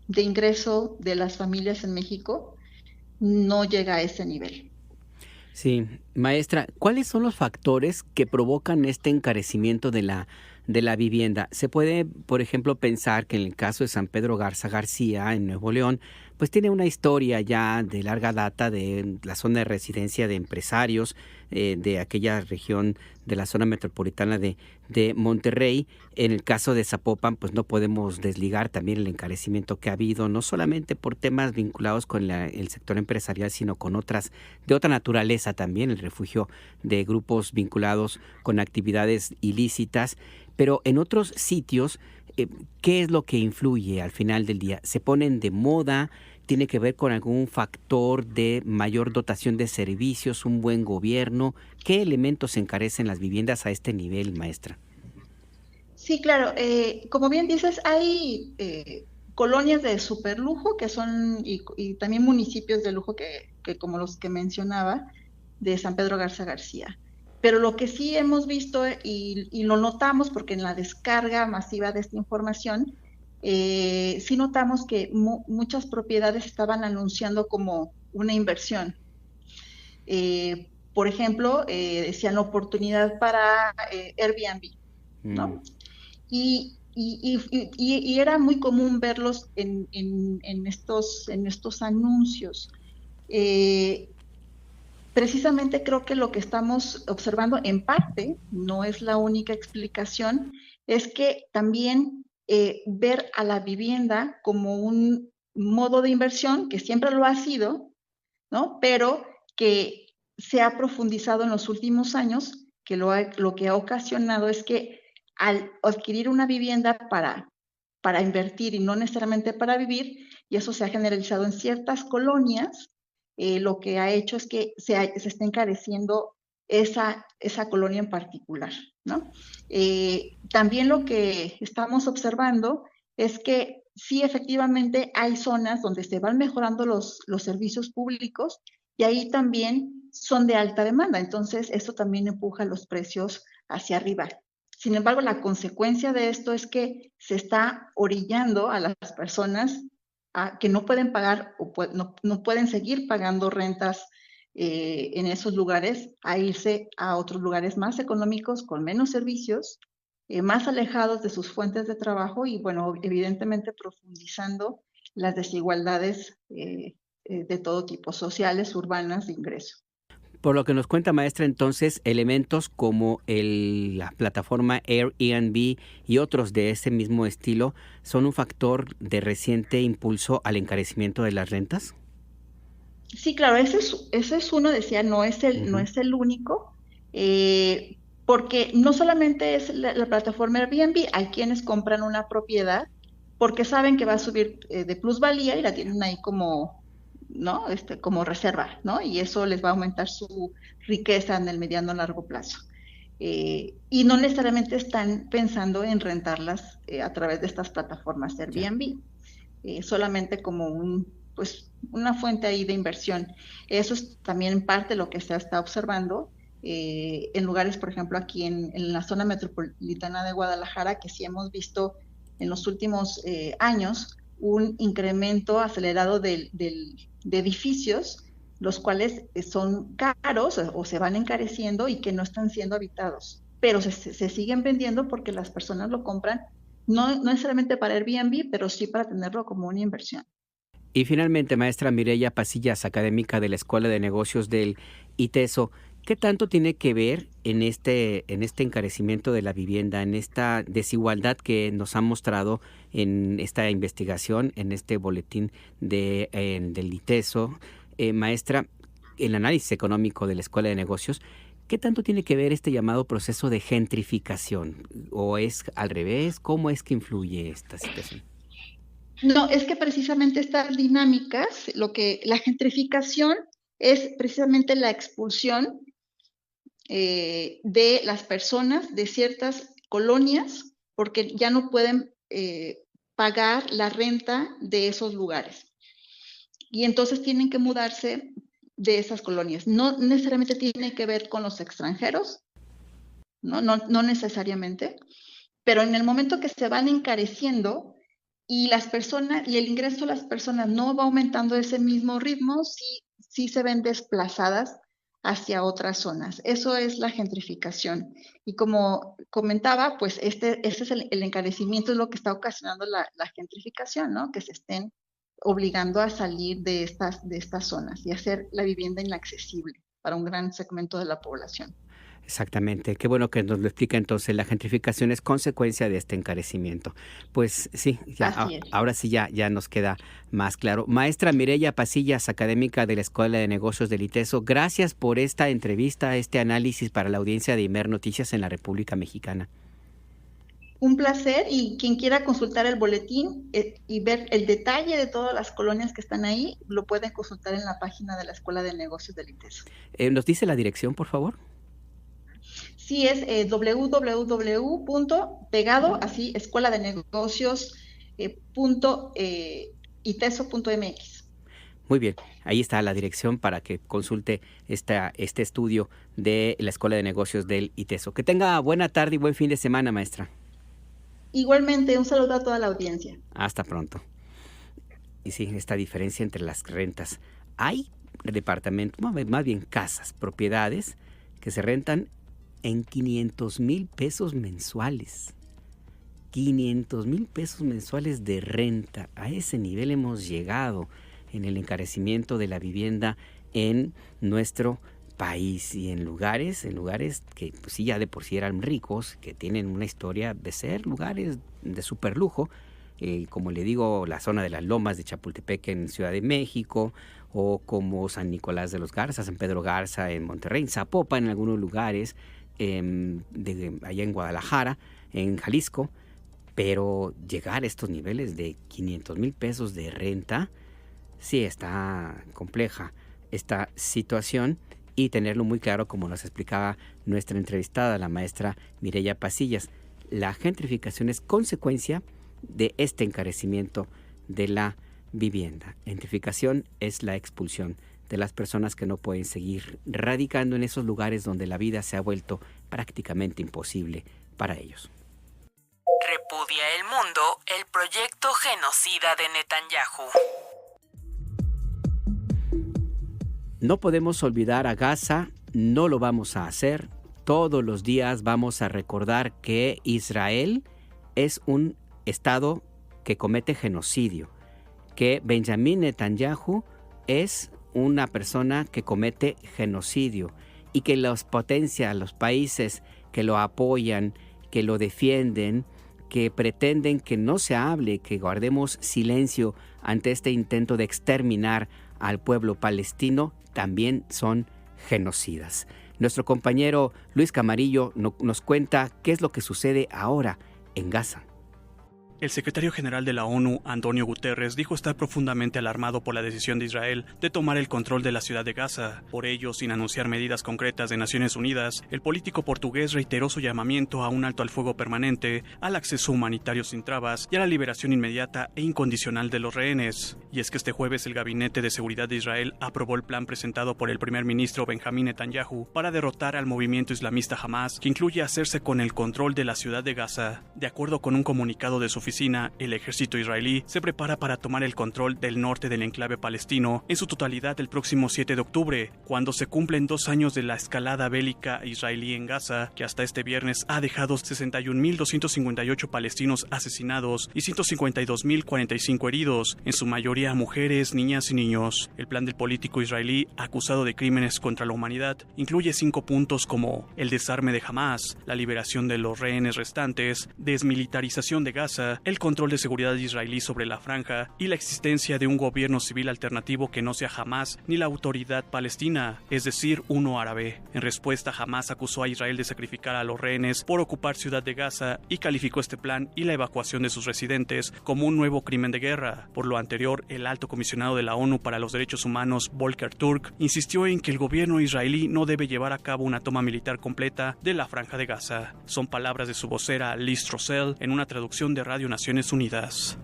de ingreso de las familias en México no llega a ese nivel. Sí, maestra, ¿cuáles son los factores que provocan este encarecimiento de la vivienda? Se puede, por ejemplo, pensar que en el caso de San Pedro Garza García, en Nuevo León, pues tiene una historia ya de larga data de la zona de residencia de empresarios de aquella región de la zona metropolitana de Monterrey. En el caso de Zapopan, pues no podemos desligar también el encarecimiento que ha habido, no solamente por temas vinculados con el sector empresarial, sino con otras de otra naturaleza también, el refugio de grupos vinculados con actividades ilícitas. Pero en otros sitios, ¿qué es lo que influye al final del día? ¿Se ponen de moda? ¿Tiene que ver con algún factor de mayor dotación de servicios, un buen gobierno? ¿Qué elementos encarecen las viviendas a este nivel, maestra? Sí, claro. Como bien dices, hay colonias de superlujo que son, y también municipios de lujo que como los que mencionaba, de San Pedro Garza García. Pero lo que sí hemos visto y lo notamos porque en la descarga masiva de esta información, sí notamos que muchas propiedades estaban anunciando como una inversión. Por ejemplo, decían oportunidad para Airbnb, ¿no? Y era muy común verlos en estos anuncios. Precisamente creo que lo que estamos observando, en parte, no es la única explicación, es que también ver a la vivienda como un modo de inversión que siempre lo ha sido, ¿no? Pero que se ha profundizado en los últimos años, que lo que ha ocasionado es que al adquirir una vivienda para invertir y no necesariamente para vivir, y eso se ha generalizado en ciertas colonias, lo que ha hecho es que se esté encareciendo esa colonia en particular, ¿no? También lo que estamos observando es que sí, efectivamente hay zonas donde se van mejorando los servicios públicos y ahí también son de alta demanda, entonces eso también empuja los precios hacia arriba. Sin embargo, la consecuencia de esto es que se está orillando a las personas que no pueden pagar o no pueden seguir pagando rentas en esos lugares, a irse a otros lugares más económicos, con menos servicios, más alejados de sus fuentes de trabajo y, bueno, evidentemente profundizando las desigualdades de todo tipo, sociales, urbanas, de ingreso. Por lo que nos cuenta, maestra, entonces, elementos como la plataforma Airbnb y otros de ese mismo estilo son un factor de reciente impulso al encarecimiento de las rentas. Sí, claro, ese es uno, decía, no es el único, porque no solamente es la plataforma Airbnb, hay quienes compran una propiedad porque saben que va a subir de plusvalía y la tienen ahí como, ¿no? Como reserva, ¿no? Y eso les va a aumentar su riqueza en el mediano a largo plazo. Y no necesariamente están pensando en rentarlas a través de estas plataformas Airbnb, solamente como una fuente ahí de inversión. Eso es también en parte lo que se está observando en lugares, por ejemplo, aquí en la zona metropolitana de Guadalajara, que sí hemos visto en los últimos años un incremento acelerado de edificios, los cuales son caros o se van encareciendo y que no están siendo habitados, pero se siguen vendiendo porque las personas lo compran, no necesariamente para Airbnb, pero sí para tenerlo como una inversión. Y finalmente, maestra Mireya Pasillas, académica de la Escuela de Negocios del ITESO, ¿qué tanto tiene que ver en este encarecimiento de la vivienda, en esta desigualdad que nos ha mostrado en esta investigación, en este boletín del ITESO? Maestra, el análisis económico de la Escuela de Negocios, ¿qué tanto tiene que ver este llamado proceso de gentrificación? ¿O es al revés? ¿Cómo es que influye esta situación? No, es que precisamente estas dinámicas, la gentrificación es precisamente la expulsión de las personas de ciertas colonias porque ya no pueden pagar la renta de esos lugares. Y entonces tienen que mudarse de esas colonias. No necesariamente tiene que ver con los extranjeros, no necesariamente, pero en el momento que se van encareciendo y el ingreso de las personas no va aumentando ese mismo ritmo, sí se ven desplazadas hacia otras zonas. Eso es la gentrificación. Y como comentaba, pues este es el encarecimiento, es lo que está ocasionando la gentrificación, ¿no? Que se estén obligando a salir de estas zonas y hacer la vivienda inaccesible para un gran segmento de la población. Exactamente, qué bueno que nos lo explica. Entonces, la gentrificación es consecuencia de este encarecimiento. Pues sí, ahora sí ya nos queda más claro. Maestra Mireya Pasillas, académica de la Escuela de Negocios del ITESO, gracias por esta entrevista, este análisis para la audiencia de Imer Noticias en la República Mexicana. Un placer, y quien quiera consultar el boletín y ver el detalle de todas las colonias que están ahí, lo pueden consultar en la página de la Escuela de Negocios del ITESO. ¿Nos dice la dirección, por favor? Sí, es www.pegado, así, escuela de negocios iteso.mx. Muy bien, ahí está la dirección para que consulte este estudio de la Escuela de Negocios del ITESO. Que tenga buena tarde y buen fin de semana, maestra. Igualmente, un saludo a toda la audiencia. Hasta pronto. Y sí, esta diferencia entre las rentas. Hay departamentos, más bien casas, propiedades que se rentan en 500,000 pesos mensuales. 500,000 pesos mensuales de renta. A ese nivel hemos llegado en el encarecimiento de la vivienda en nuestro país y en lugares que pues, sí ya de por sí eran ricos, que tienen una historia de ser lugares de super lujo, como le digo, la zona de las Lomas de Chapultepec en Ciudad de México, o como San Nicolás de los Garza, San Pedro Garza en Monterrey, en Zapopan en algunos lugares, allá en Guadalajara, en Jalisco. Pero llegar a estos niveles de 500,000 pesos de renta, sí está compleja esta situación, y tenerlo muy claro, como nos explicaba nuestra entrevistada, la maestra Mireya Pasillas. La gentrificación es consecuencia de este encarecimiento de la vivienda. Gentrificación es la expulsión de las personas que no pueden seguir radicando en esos lugares donde la vida se ha vuelto prácticamente imposible para ellos. Repudia el mundo el proyecto genocida de Netanyahu. No podemos olvidar a Gaza, no lo vamos a hacer. Todos los días vamos a recordar que Israel es un estado que comete genocidio, que Benjamín Netanyahu es una persona que comete genocidio, y que las potencias, los países que lo apoyan, que lo defienden, que pretenden que no se hable, que guardemos silencio ante este intento de exterminar al pueblo palestino, también son genocidas. Nuestro compañero Luis Camarillo nos cuenta qué es lo que sucede ahora en Gaza. El secretario general de la ONU, Antonio Guterres, dijo estar profundamente alarmado por la decisión de Israel de tomar el control de la ciudad de Gaza. Por ello, sin anunciar medidas concretas de Naciones Unidas, el político portugués reiteró su llamamiento a un alto al fuego permanente, al acceso humanitario sin trabas y a la liberación inmediata e incondicional de los rehenes. Y es que este jueves el Gabinete de Seguridad de Israel aprobó el plan presentado por el primer ministro Benjamín Netanyahu para derrotar al movimiento islamista Hamas, que incluye hacerse con el control de la ciudad de Gaza. De acuerdo con un comunicado de su oficina, el ejército israelí se prepara para tomar el control del norte del enclave palestino en su totalidad el próximo 7 de octubre, cuando se cumplen 2 años de la escalada bélica israelí en Gaza, que hasta este viernes ha dejado 61.258 palestinos asesinados y 152.045 heridos, en su mayoría mujeres, niñas y niños. El plan del político israelí, acusado de crímenes contra la humanidad, incluye 5 puntos como el desarme de Hamas, la liberación de los rehenes restantes, desmilitarización de Gaza, el control de seguridad israelí sobre la franja y la existencia de un gobierno civil alternativo que no sea Hamas ni la autoridad palestina, es decir, uno árabe. En respuesta, Hamas acusó a Israel de sacrificar a los rehenes por ocupar Ciudad de Gaza y calificó este plan y la evacuación de sus residentes como un nuevo crimen de guerra. Por lo anterior, el alto comisionado de la ONU para los Derechos Humanos, Volker Turk, insistió en que el gobierno israelí no debe llevar a cabo una toma militar completa de la franja de Gaza. Son palabras de su vocera Liz Trossel en una traducción de Radio Naciones Unidas.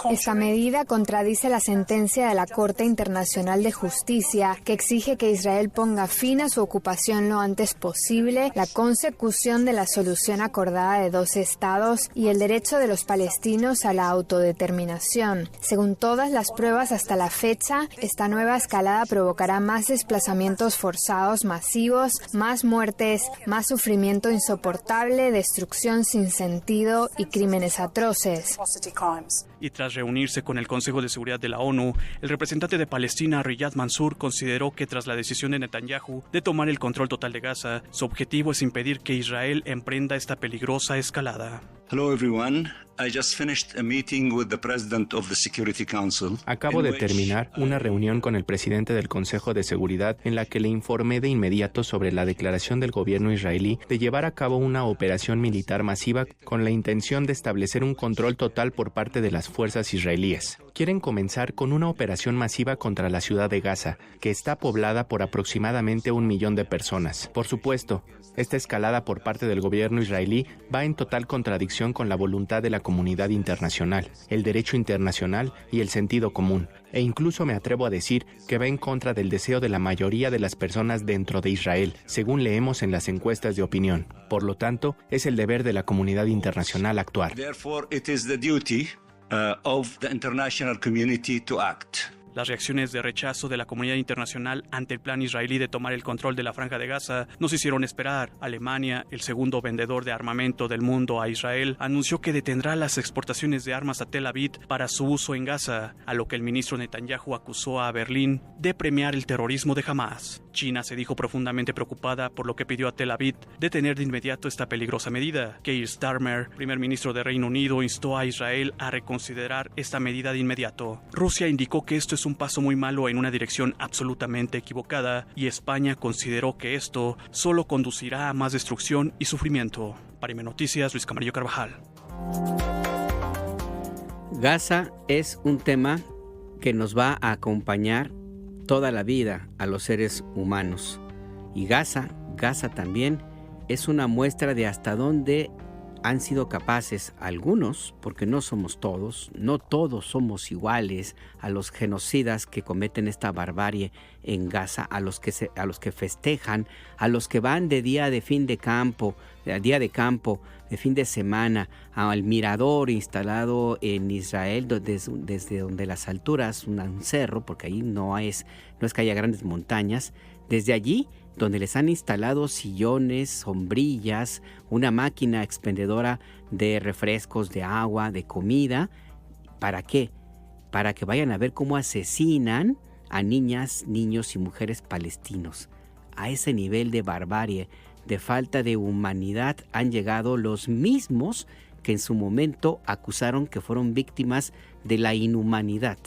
Esta medida contradice la sentencia de la Corte Internacional de Justicia, que exige que Israel ponga fin a su ocupación lo antes posible, la consecución de la solución acordada de 2 estados y el derecho de los palestinos a la autodeterminación. Según todas las pruebas hasta la fecha, esta nueva escalada provocará más desplazamientos forzados masivos, más muertes, más sufrimiento insoportable, destrucción sin sentido y crímenes atroces. Y tras reunirse con el Consejo de Seguridad de la ONU, el representante de Palestina, Riyad Mansour, consideró que tras la decisión de Netanyahu de tomar el control total de Gaza, su objetivo es impedir que Israel emprenda esta peligrosa escalada. Hello everyone. I just finished a meeting with the President of the Security Council. Acabo de terminar una reunión con el presidente del Consejo de Seguridad en la que le informé de inmediato sobre la declaración del gobierno israelí de llevar a cabo una operación militar masiva con la intención de establecer un control total por parte de las fuerzas israelíes. Quieren comenzar con una operación masiva contra la ciudad de Gaza, que está poblada por aproximadamente 1 millón de personas. Por supuesto, esta escalada por parte del gobierno israelí va en total contradicción con la voluntad de la comunidad internacional, el derecho internacional y el sentido común, e incluso me atrevo a decir que va en contra del deseo de la mayoría de las personas dentro de Israel, según leemos en las encuestas de opinión. Por lo tanto, es el deber de la comunidad internacional actuar. Therefore, it is the duty of the international community to act. Las reacciones de rechazo de la comunidad internacional ante el plan israelí de tomar el control de la Franja de Gaza no se hicieron esperar. Alemania, el segundo vendedor de armamento del mundo a Israel, anunció que detendrá las exportaciones de armas a Tel Aviv para su uso en Gaza, a lo que el ministro Netanyahu acusó a Berlín de premiar el terrorismo de Hamas. China se dijo profundamente preocupada, por lo que pidió a Tel Aviv detener de inmediato esta peligrosa medida. Keir Starmer, primer ministro de Reino Unido, instó a Israel a reconsiderar esta medida de inmediato. Rusia indicó que esto es un paso muy malo en una dirección absolutamente equivocada, y España consideró que esto solo conducirá a más destrucción y sufrimiento. Para IME Noticias, Luis Camarillo Carvajal. Gaza es un tema que nos va a acompañar toda la vida a los seres humanos. Y Gaza también es una muestra de hasta dónde han sido capaces algunos, porque no somos todos, no todos somos iguales a los genocidas que cometen esta barbarie en Gaza, a los que festejan, a los que van de día de campo, de fin de semana, al mirador instalado en Israel desde donde las alturas, un cerro, porque ahí no es que haya grandes montañas, desde allí donde les han instalado sillones, sombrillas, una máquina expendedora de refrescos, de agua, de comida. ¿Para qué? Para que vayan a ver cómo asesinan a niñas, niños y mujeres palestinos. A ese nivel de barbarie, de falta de humanidad, han llegado los mismos que en su momento acusaron que fueron víctimas de la inhumanidad.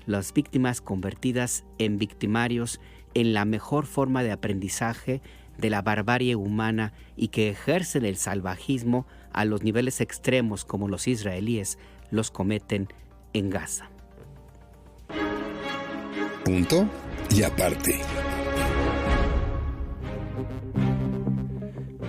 Las víctimas convertidas en victimarios en la mejor forma de aprendizaje de la barbarie humana y que ejercen el salvajismo a los niveles extremos como los israelíes los cometen en Gaza. Punto y aparte.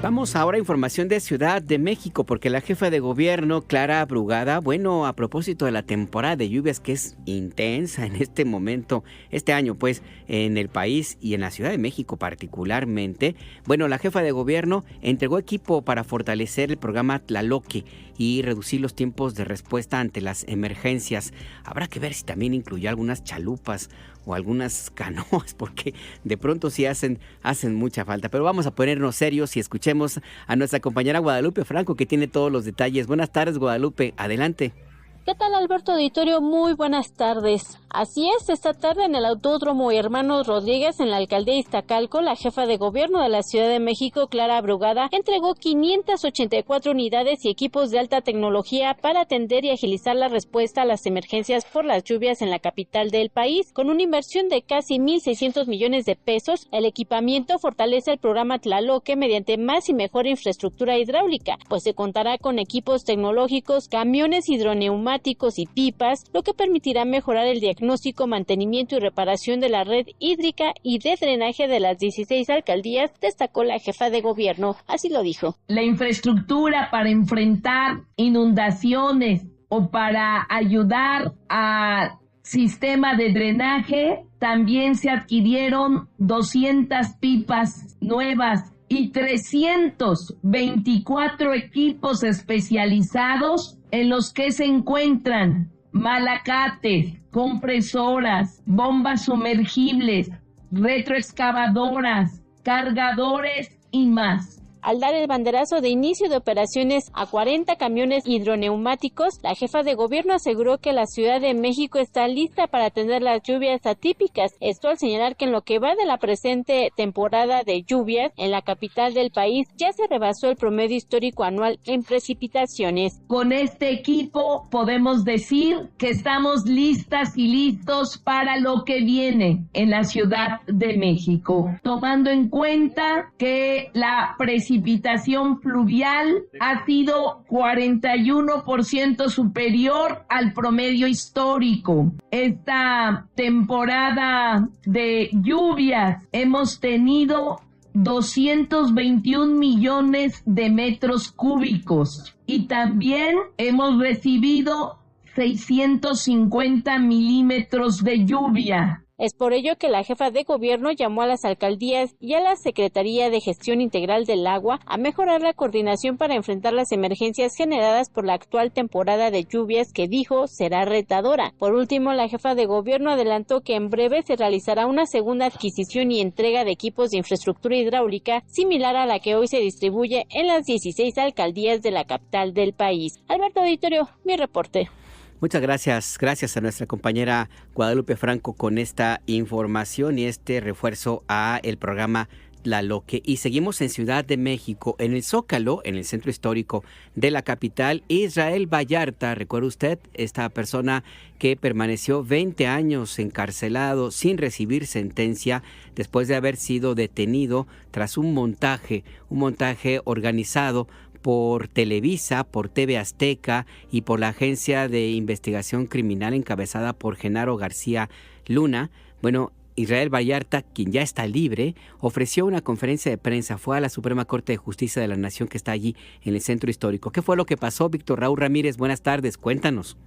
Vamos ahora a información de Ciudad de México, porque la jefa de gobierno, Clara Brugada, a propósito de la temporada de lluvias que es intensa en este momento, este año pues, en el país y en la Ciudad de México particularmente, la jefa de gobierno entregó equipo para fortalecer el programa Tlaloque y reducir los tiempos de respuesta ante las emergencias. Habrá que ver si también incluyó algunas chalupas o algunas canoas, porque de pronto sí hacen mucha falta. Pero vamos a ponernos serios y escuchemos a nuestra compañera Guadalupe Franco, que tiene todos los detalles. Buenas tardes, Guadalupe, adelante. ¿Qué tal, Alberto Auditorio? Muy buenas tardes. Así es, esta tarde en el Autódromo Hermanos Rodríguez, en la alcaldía de Iztacalco, la jefa de gobierno de la Ciudad de México, Clara Brugada, entregó 584 unidades y equipos de alta tecnología para atender y agilizar la respuesta a las emergencias por las lluvias en la capital del país. Con una inversión de casi 1,600 millones de pesos, el equipamiento fortalece el programa Tlaloque mediante más y mejor infraestructura hidráulica, pues se contará con equipos tecnológicos, camiones hidroneumáticos y pipas, lo que permitirá mejorar el diagnóstico, mantenimiento y reparación de la red hídrica y de drenaje de las 16 alcaldías, destacó la jefa de gobierno. Así lo dijo. La infraestructura para enfrentar inundaciones o para ayudar a sistema de drenaje, también se adquirieron 200 pipas nuevas y 324 equipos especializados en los que se encuentran malacates, compresoras, bombas sumergibles, retroexcavadoras, cargadores y más. Al dar el banderazo de inicio de operaciones a 40 camiones hidroneumáticos, la jefa de gobierno aseguró que la Ciudad de México está lista para atender las lluvias atípicas. Esto al señalar que en lo que va de la presente temporada de lluvias en la capital del país ya se rebasó el promedio histórico anual en precipitaciones. Con este equipo podemos decir que estamos listas y listos para lo que viene en la Ciudad de México, tomando en cuenta que la precipitación fluvial ha sido 41% superior al promedio histórico. Esta temporada de lluvias hemos tenido 221 millones de metros cúbicos y también hemos recibido 650 milímetros de lluvia. Es por ello que la jefa de gobierno llamó a las alcaldías y a la Secretaría de Gestión Integral del Agua a mejorar la coordinación para enfrentar las emergencias generadas por la actual temporada de lluvias que dijo será retadora. Por último, la jefa de gobierno adelantó que en breve se realizará una segunda adquisición y entrega de equipos de infraestructura hidráulica similar a la que hoy se distribuye en las 16 alcaldías de la capital del país. Alberto Auditorio, mi reporte. Muchas gracias a nuestra compañera Guadalupe Franco con esta información y este refuerzo a el programa Tlaloque. Y seguimos en Ciudad de México, en el Zócalo, en el centro histórico de la capital. Israel Vallarta, ¿recuerda usted? Esta persona que permaneció 20 años encarcelado sin recibir sentencia después de haber sido detenido tras un montaje organizado por Televisa, por TV Azteca y por la Agencia de Investigación Criminal encabezada por Genaro García Luna. Bueno, Israel Vallarta, quien ya está libre, ofreció una conferencia de prensa. Fue a la Suprema Corte de Justicia de la Nación que está allí en el centro histórico. ¿Qué fue lo que pasó, Víctor Raúl Ramírez? Buenas tardes, cuéntanos.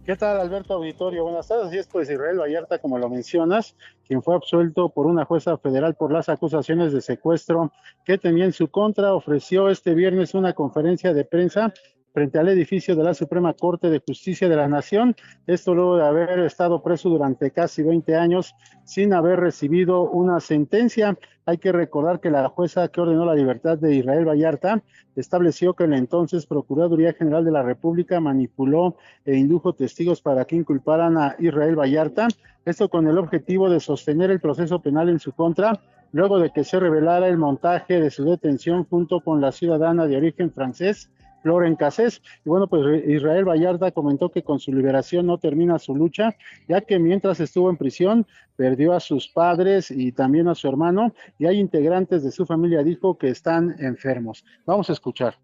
¿Qué tal, Alberto Auditorio? Buenas tardes. Así es, pues Israel Vallarta, como lo mencionas, quien fue absuelto por una jueza federal por las acusaciones de secuestro que tenía en su contra, ofreció este viernes una conferencia de prensa frente al edificio de la Suprema Corte de Justicia de la Nación, esto luego de haber estado preso durante casi 20 años sin haber recibido una sentencia. Hay que recordar que la jueza que ordenó la libertad de Israel Vallarta estableció que la entonces Procuraduría General de la República manipuló e indujo testigos para que inculparan a Israel Vallarta, esto con el objetivo de sostener el proceso penal en su contra, luego de que se revelara el montaje de su detención junto con la ciudadana de origen francés, Lauren Cassés. Y bueno, pues Israel Vallarta comentó que con su liberación no termina su lucha, ya que mientras estuvo en prisión perdió a sus padres y también a su hermano, y hay integrantes de su familia, dijo, que están enfermos. Vamos a escuchar.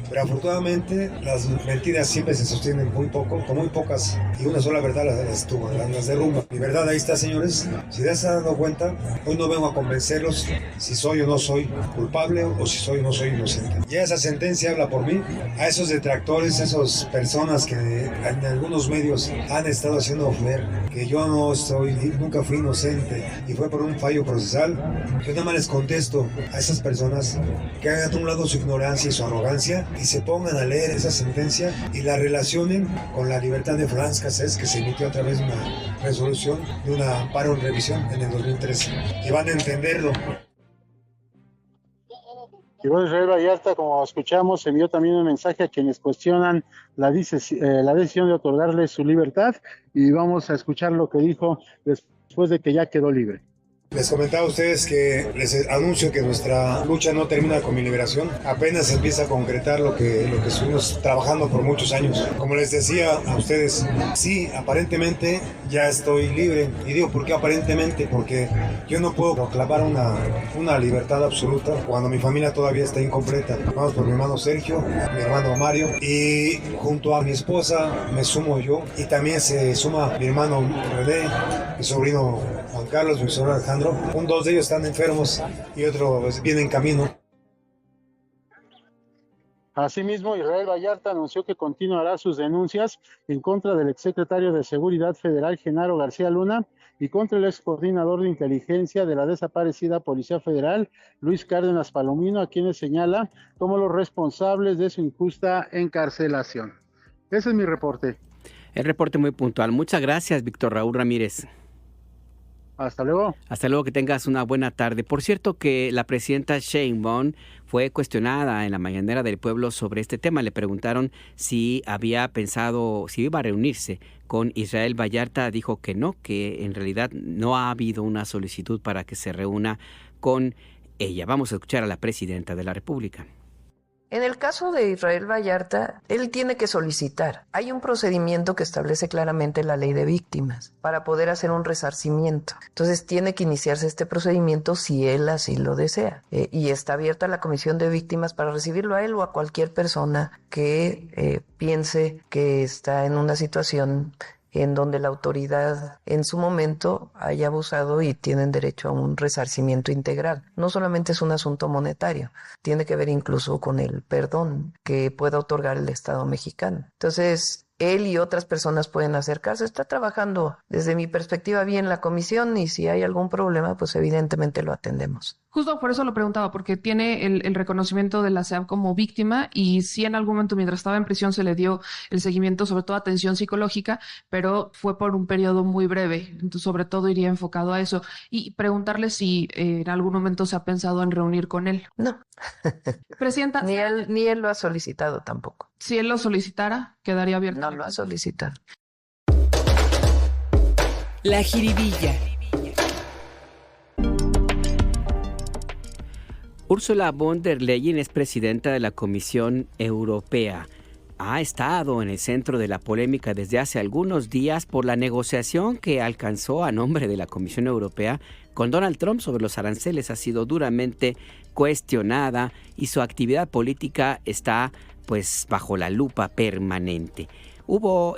Pero afortunadamente las mentiras siempre se sostienen muy poco, con muy pocas, y una sola verdad las derrumba. Mi verdad ahí está, señores. Si ya se han dado cuenta, hoy no vengo a convencerlos si soy o no soy culpable o si soy o no soy inocente. Ya esa sentencia habla por mí. A esos detractores, a esas personas que en algunos medios han estado haciendo ver que yo nunca fui inocente y fue por un fallo procesal, yo nada más les contesto a esas personas que hagan a un lado su ignorancia y su arrogancia y se pongan a leer esa sentencia y la relacionen con la libertad de Franz Cassés, que se emitió a través de una resolución de un amparo en revisión en el 2013, y van a entenderlo. Y bueno, Israel Vallarta, como escuchamos, envió también un mensaje a quienes cuestionan la decisión de otorgarle su libertad, y vamos a escuchar lo que dijo después de que ya quedó libre. Les comentaba a ustedes que les anuncio que nuestra lucha no termina con mi liberación, apenas empieza a concretar lo que estuvimos trabajando por muchos años. Como les decía a ustedes, sí, aparentemente ya estoy libre, y digo ¿por qué aparentemente? Porque yo no puedo proclamar una libertad absoluta cuando mi familia todavía está incompleta. Vamos por mi hermano Sergio, mi hermano Mario, y junto a mi esposa me sumo yo, y también se suma mi hermano René, mi sobrino Juan Carlos, mi sobrino Alejandro. Dos de ellos están enfermos y otro viene en camino. Asimismo, Israel Vallarta anunció que continuará sus denuncias en contra del exsecretario de Seguridad Federal, Genaro García Luna, y contra el excoordinador de inteligencia de la desaparecida Policía Federal, Luis Cárdenas Palomino, a quienes señala como los responsables de su injusta encarcelación. Ese es mi reporte. El reporte muy puntual. Muchas gracias, Víctor Raúl Ramírez. Hasta luego. Hasta luego, que tengas una buena tarde. Por cierto que la presidenta Sheinbaum fue cuestionada en la Mañanera del Pueblo sobre este tema. Le preguntaron si había pensado, si iba a reunirse con Israel Vallarta. Dijo que no, que en realidad no ha habido una solicitud para que se reúna con ella. Vamos a escuchar a la presidenta de la República. En el caso de Israel Vallarta, él tiene que solicitar. Hay un procedimiento que establece claramente la ley de víctimas para poder hacer un resarcimiento. Entonces tiene que iniciarse este procedimiento si él así lo desea. Y está abierta la comisión de víctimas para recibirlo a él o a cualquier persona que piense que está en una situación en donde la autoridad en su momento haya abusado y tienen derecho a un resarcimiento integral. No solamente es un asunto monetario, tiene que ver incluso con el perdón que pueda otorgar el Estado mexicano. Entonces, él y otras personas pueden acercarse. Está trabajando desde mi perspectiva bien la comisión, y si hay algún problema, pues evidentemente lo atendemos. Justo por eso lo preguntaba, porque tiene el reconocimiento de la SEAP como víctima, y sí en algún momento mientras estaba en prisión se le dio el seguimiento, sobre todo atención psicológica, pero fue por un periodo muy breve, entonces sobre todo iría enfocado a eso. Y preguntarle si en algún momento se ha pensado en reunir con él. No. Presidenta. Ni él lo ha solicitado tampoco. Si él lo solicitara, quedaría abierto. No lo ha solicitado. La jiribilla. Ursula von der Leyen es presidenta de la Comisión Europea. Ha estado en el centro de la polémica desde hace algunos días por la negociación que alcanzó a nombre de la Comisión Europea con Donald Trump sobre los aranceles. Ha sido duramente cuestionada y su actividad política está pues bajo la lupa permanente.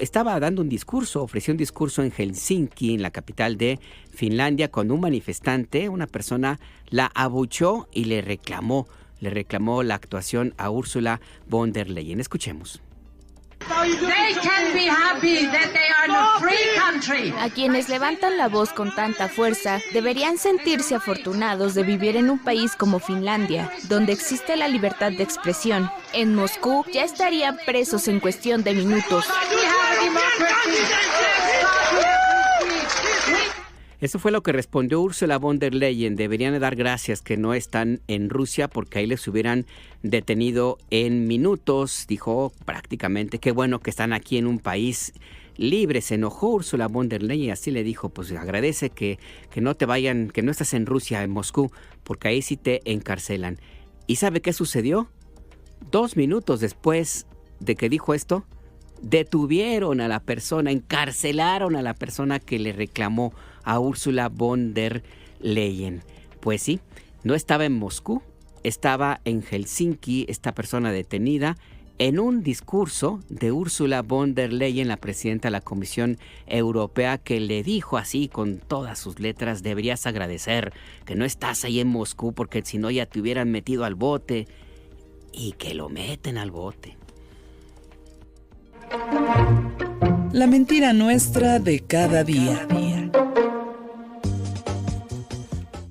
Estaba dando un discurso, ofreció un discurso en Helsinki, en la capital de Finlandia, cuando un manifestante, una persona, la abucheó y le reclamó la actuación a Ursula von der Leyen. Escuchemos. A quienes levantan la voz con tanta fuerza deberían sentirse afortunados de vivir en un país como Finlandia, donde existe la libertad de expresión. En Moscú ya estarían presos en cuestión de minutos. Eso fue lo que respondió Ursula von der Leyen. Deberían dar gracias que no están en Rusia porque ahí les hubieran detenido en minutos. Dijo prácticamente, qué bueno que están aquí en un país libre. Se enojó Ursula von der Leyen y así le dijo, pues agradece que no te vayan, que no estás en Rusia, en Moscú, porque ahí sí te encarcelan. ¿Y sabe qué sucedió? 2 minutos después de que dijo esto, detuvieron a la persona, encarcelaron a la persona que le reclamó a Ursula von der Leyen. Pues sí, no estaba en Moscú, estaba en Helsinki, esta persona detenida, en un discurso de Ursula von der Leyen, la presidenta de la Comisión Europea, que le dijo así con todas sus letras, deberías agradecer que no estás ahí en Moscú porque si no ya te hubieran metido al bote, y que lo meten al bote. La mentira nuestra de cada día.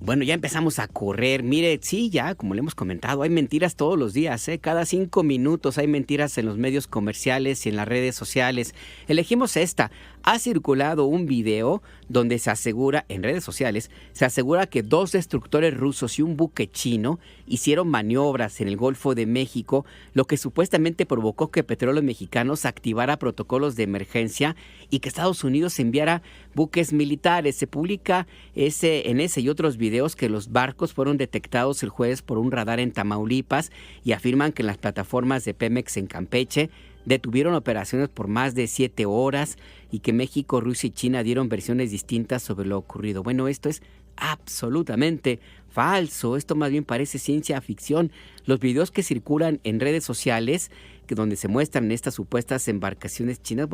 Bueno, ya empezamos a correr. Mire, sí, ya, como le hemos comentado, hay mentiras todos los días, ¿eh? Cada 5 minutos hay mentiras en los medios comerciales y en las redes sociales. Elegimos esta. Ha circulado un video donde se asegura, en redes sociales, se asegura que 2 destructores rusos y un buque chino hicieron maniobras en el Golfo de México, lo que supuestamente provocó que Petróleos Mexicanos activara protocolos de emergencia y que Estados Unidos enviara buques militares. Se publica en ese y otros videos que los barcos fueron detectados el jueves por un radar en Tamaulipas y afirman que en las plataformas de Pemex en Campeche detuvieron operaciones por más de 7 horas y que México, Rusia y China dieron versiones distintas sobre lo ocurrido. Bueno, esto es absolutamente falso. Esto más bien parece ciencia ficción. Los videos que circulan en redes sociales, donde se muestran estas supuestas embarcaciones chinas,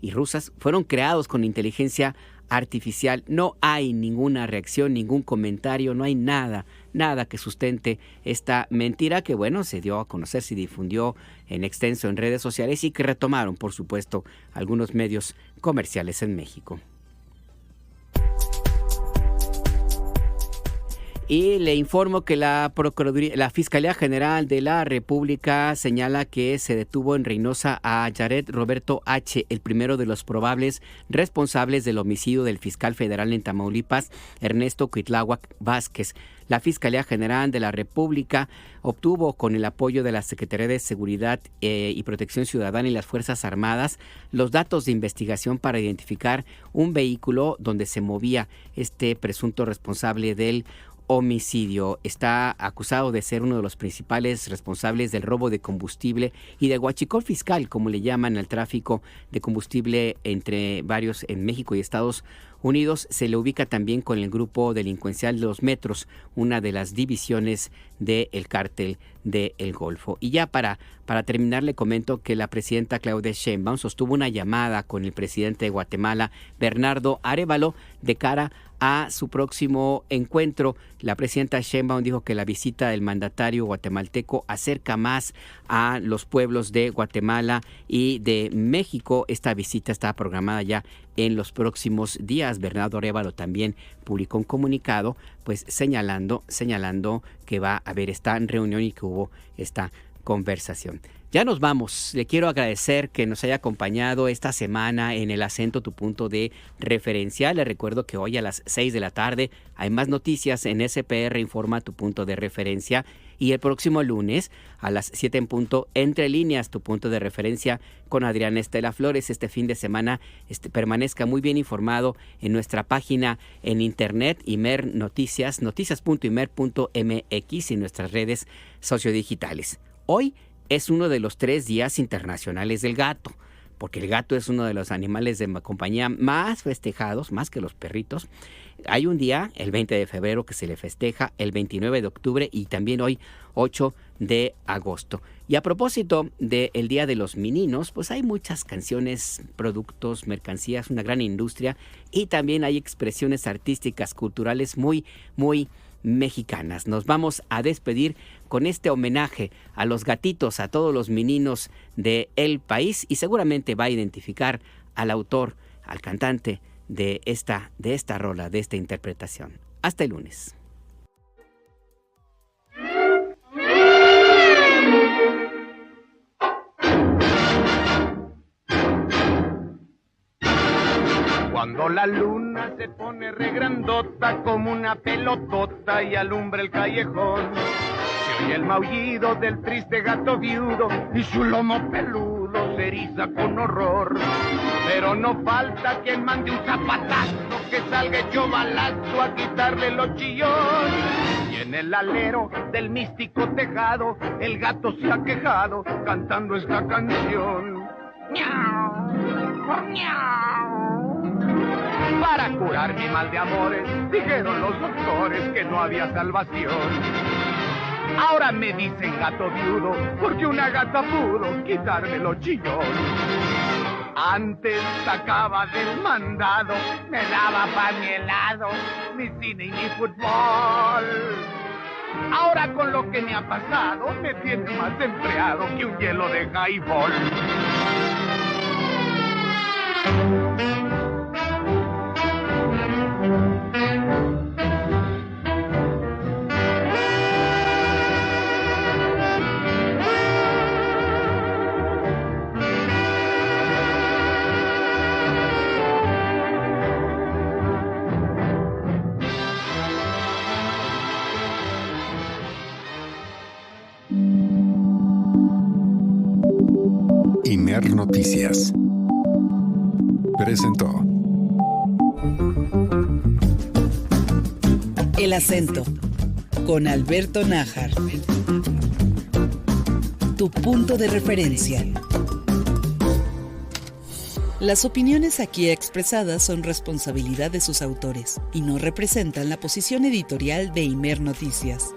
y rusas, fueron creados con inteligencia artificial. No hay ninguna reacción, ningún comentario, no hay nada que sustente esta mentira que, se dio a conocer, se difundió en extenso en redes sociales y que retomaron, por supuesto, algunos medios comerciales en México. Y le informo que la Fiscalía General de la República señala que se detuvo en Reynosa a Jared Roberto H., el primero de los probables responsables del homicidio del fiscal federal en Tamaulipas, Ernesto Cuitláhuac Vázquez. La Fiscalía General de la República obtuvo, con el apoyo de la Secretaría de Seguridad y Protección Ciudadana y las Fuerzas Armadas, los datos de investigación para identificar un vehículo donde se movía este presunto responsable del homicidio. Está acusado de ser uno de los principales responsables del robo de combustible y de huachicol fiscal, como le llaman al tráfico de combustible entre varios en México y Estados Unidos. Se le ubica también con el grupo delincuencial de los Metros, una de las divisiones del cártel del Golfo. Y ya para terminar, le comento que la presidenta Claudia Sheinbaum sostuvo una llamada con el presidente de Guatemala, Bernardo Arévalo, de cara a su próximo encuentro. La presidenta Sheinbaum dijo que la visita del mandatario guatemalteco acerca más a los pueblos de Guatemala y de México. Esta visita está programada ya en los próximos días. Bernardo Arévalo también publicó un comunicado, pues señalando que va a haber esta reunión y que hubo esta conversación. Ya nos vamos. Le quiero agradecer que nos haya acompañado esta semana en El Acento, tu punto de referencia. Le recuerdo que hoy a las 6 de la tarde hay más noticias en SPR Informa, tu punto de referencia. Y el próximo lunes a las 7 en punto, Entre Líneas, tu punto de referencia con Adriana Estela Flores. Este fin de semana permanezca muy bien informado en nuestra página en internet, Imer Noticias, noticias.imer.mx y nuestras redes sociodigitales. Hoy es uno de los 3 días internacionales del gato, porque el gato es uno de los animales de compañía más festejados, más que los perritos. Hay un día, el 20 de febrero, que se le festeja, el 29 de octubre y también hoy, 8 de agosto. Y a propósito del Día de los Meninos, pues hay muchas canciones, productos, mercancías, una gran industria y también hay expresiones artísticas, culturales muy, muy mexicanas. Nos vamos a despedir con este homenaje a los gatitos, a todos los meninos del país, y seguramente va a identificar al autor, al cantante de esta rola, de esta interpretación. Hasta el lunes. Cuando la luna se pone regrandota como una pelotota y alumbra el callejón, se oye el maullido del triste gato viudo y su lomo peludo se eriza con horror. Pero no falta quien mande un zapatazo que salga hecho balazo a quitarle los chillones. Y en el alero del místico tejado el gato se ha quejado cantando esta canción. ¡Miau! ¡Miau! Para curar mi mal de amores, dijeron los doctores que no había salvación. Ahora me dicen gato viudo, porque una gata pudo quitarme los chillones. Antes sacaba del mandado, me daba pan y helado, ni cine y ni fútbol. Ahora con lo que me ha pasado, me tiene más empleado que un hielo de highball. Imer Noticias presentó El Acento con Alberto Nájar, tu punto de referencia. Las opiniones aquí expresadas son responsabilidad de sus autores y no representan la posición editorial de Imer Noticias.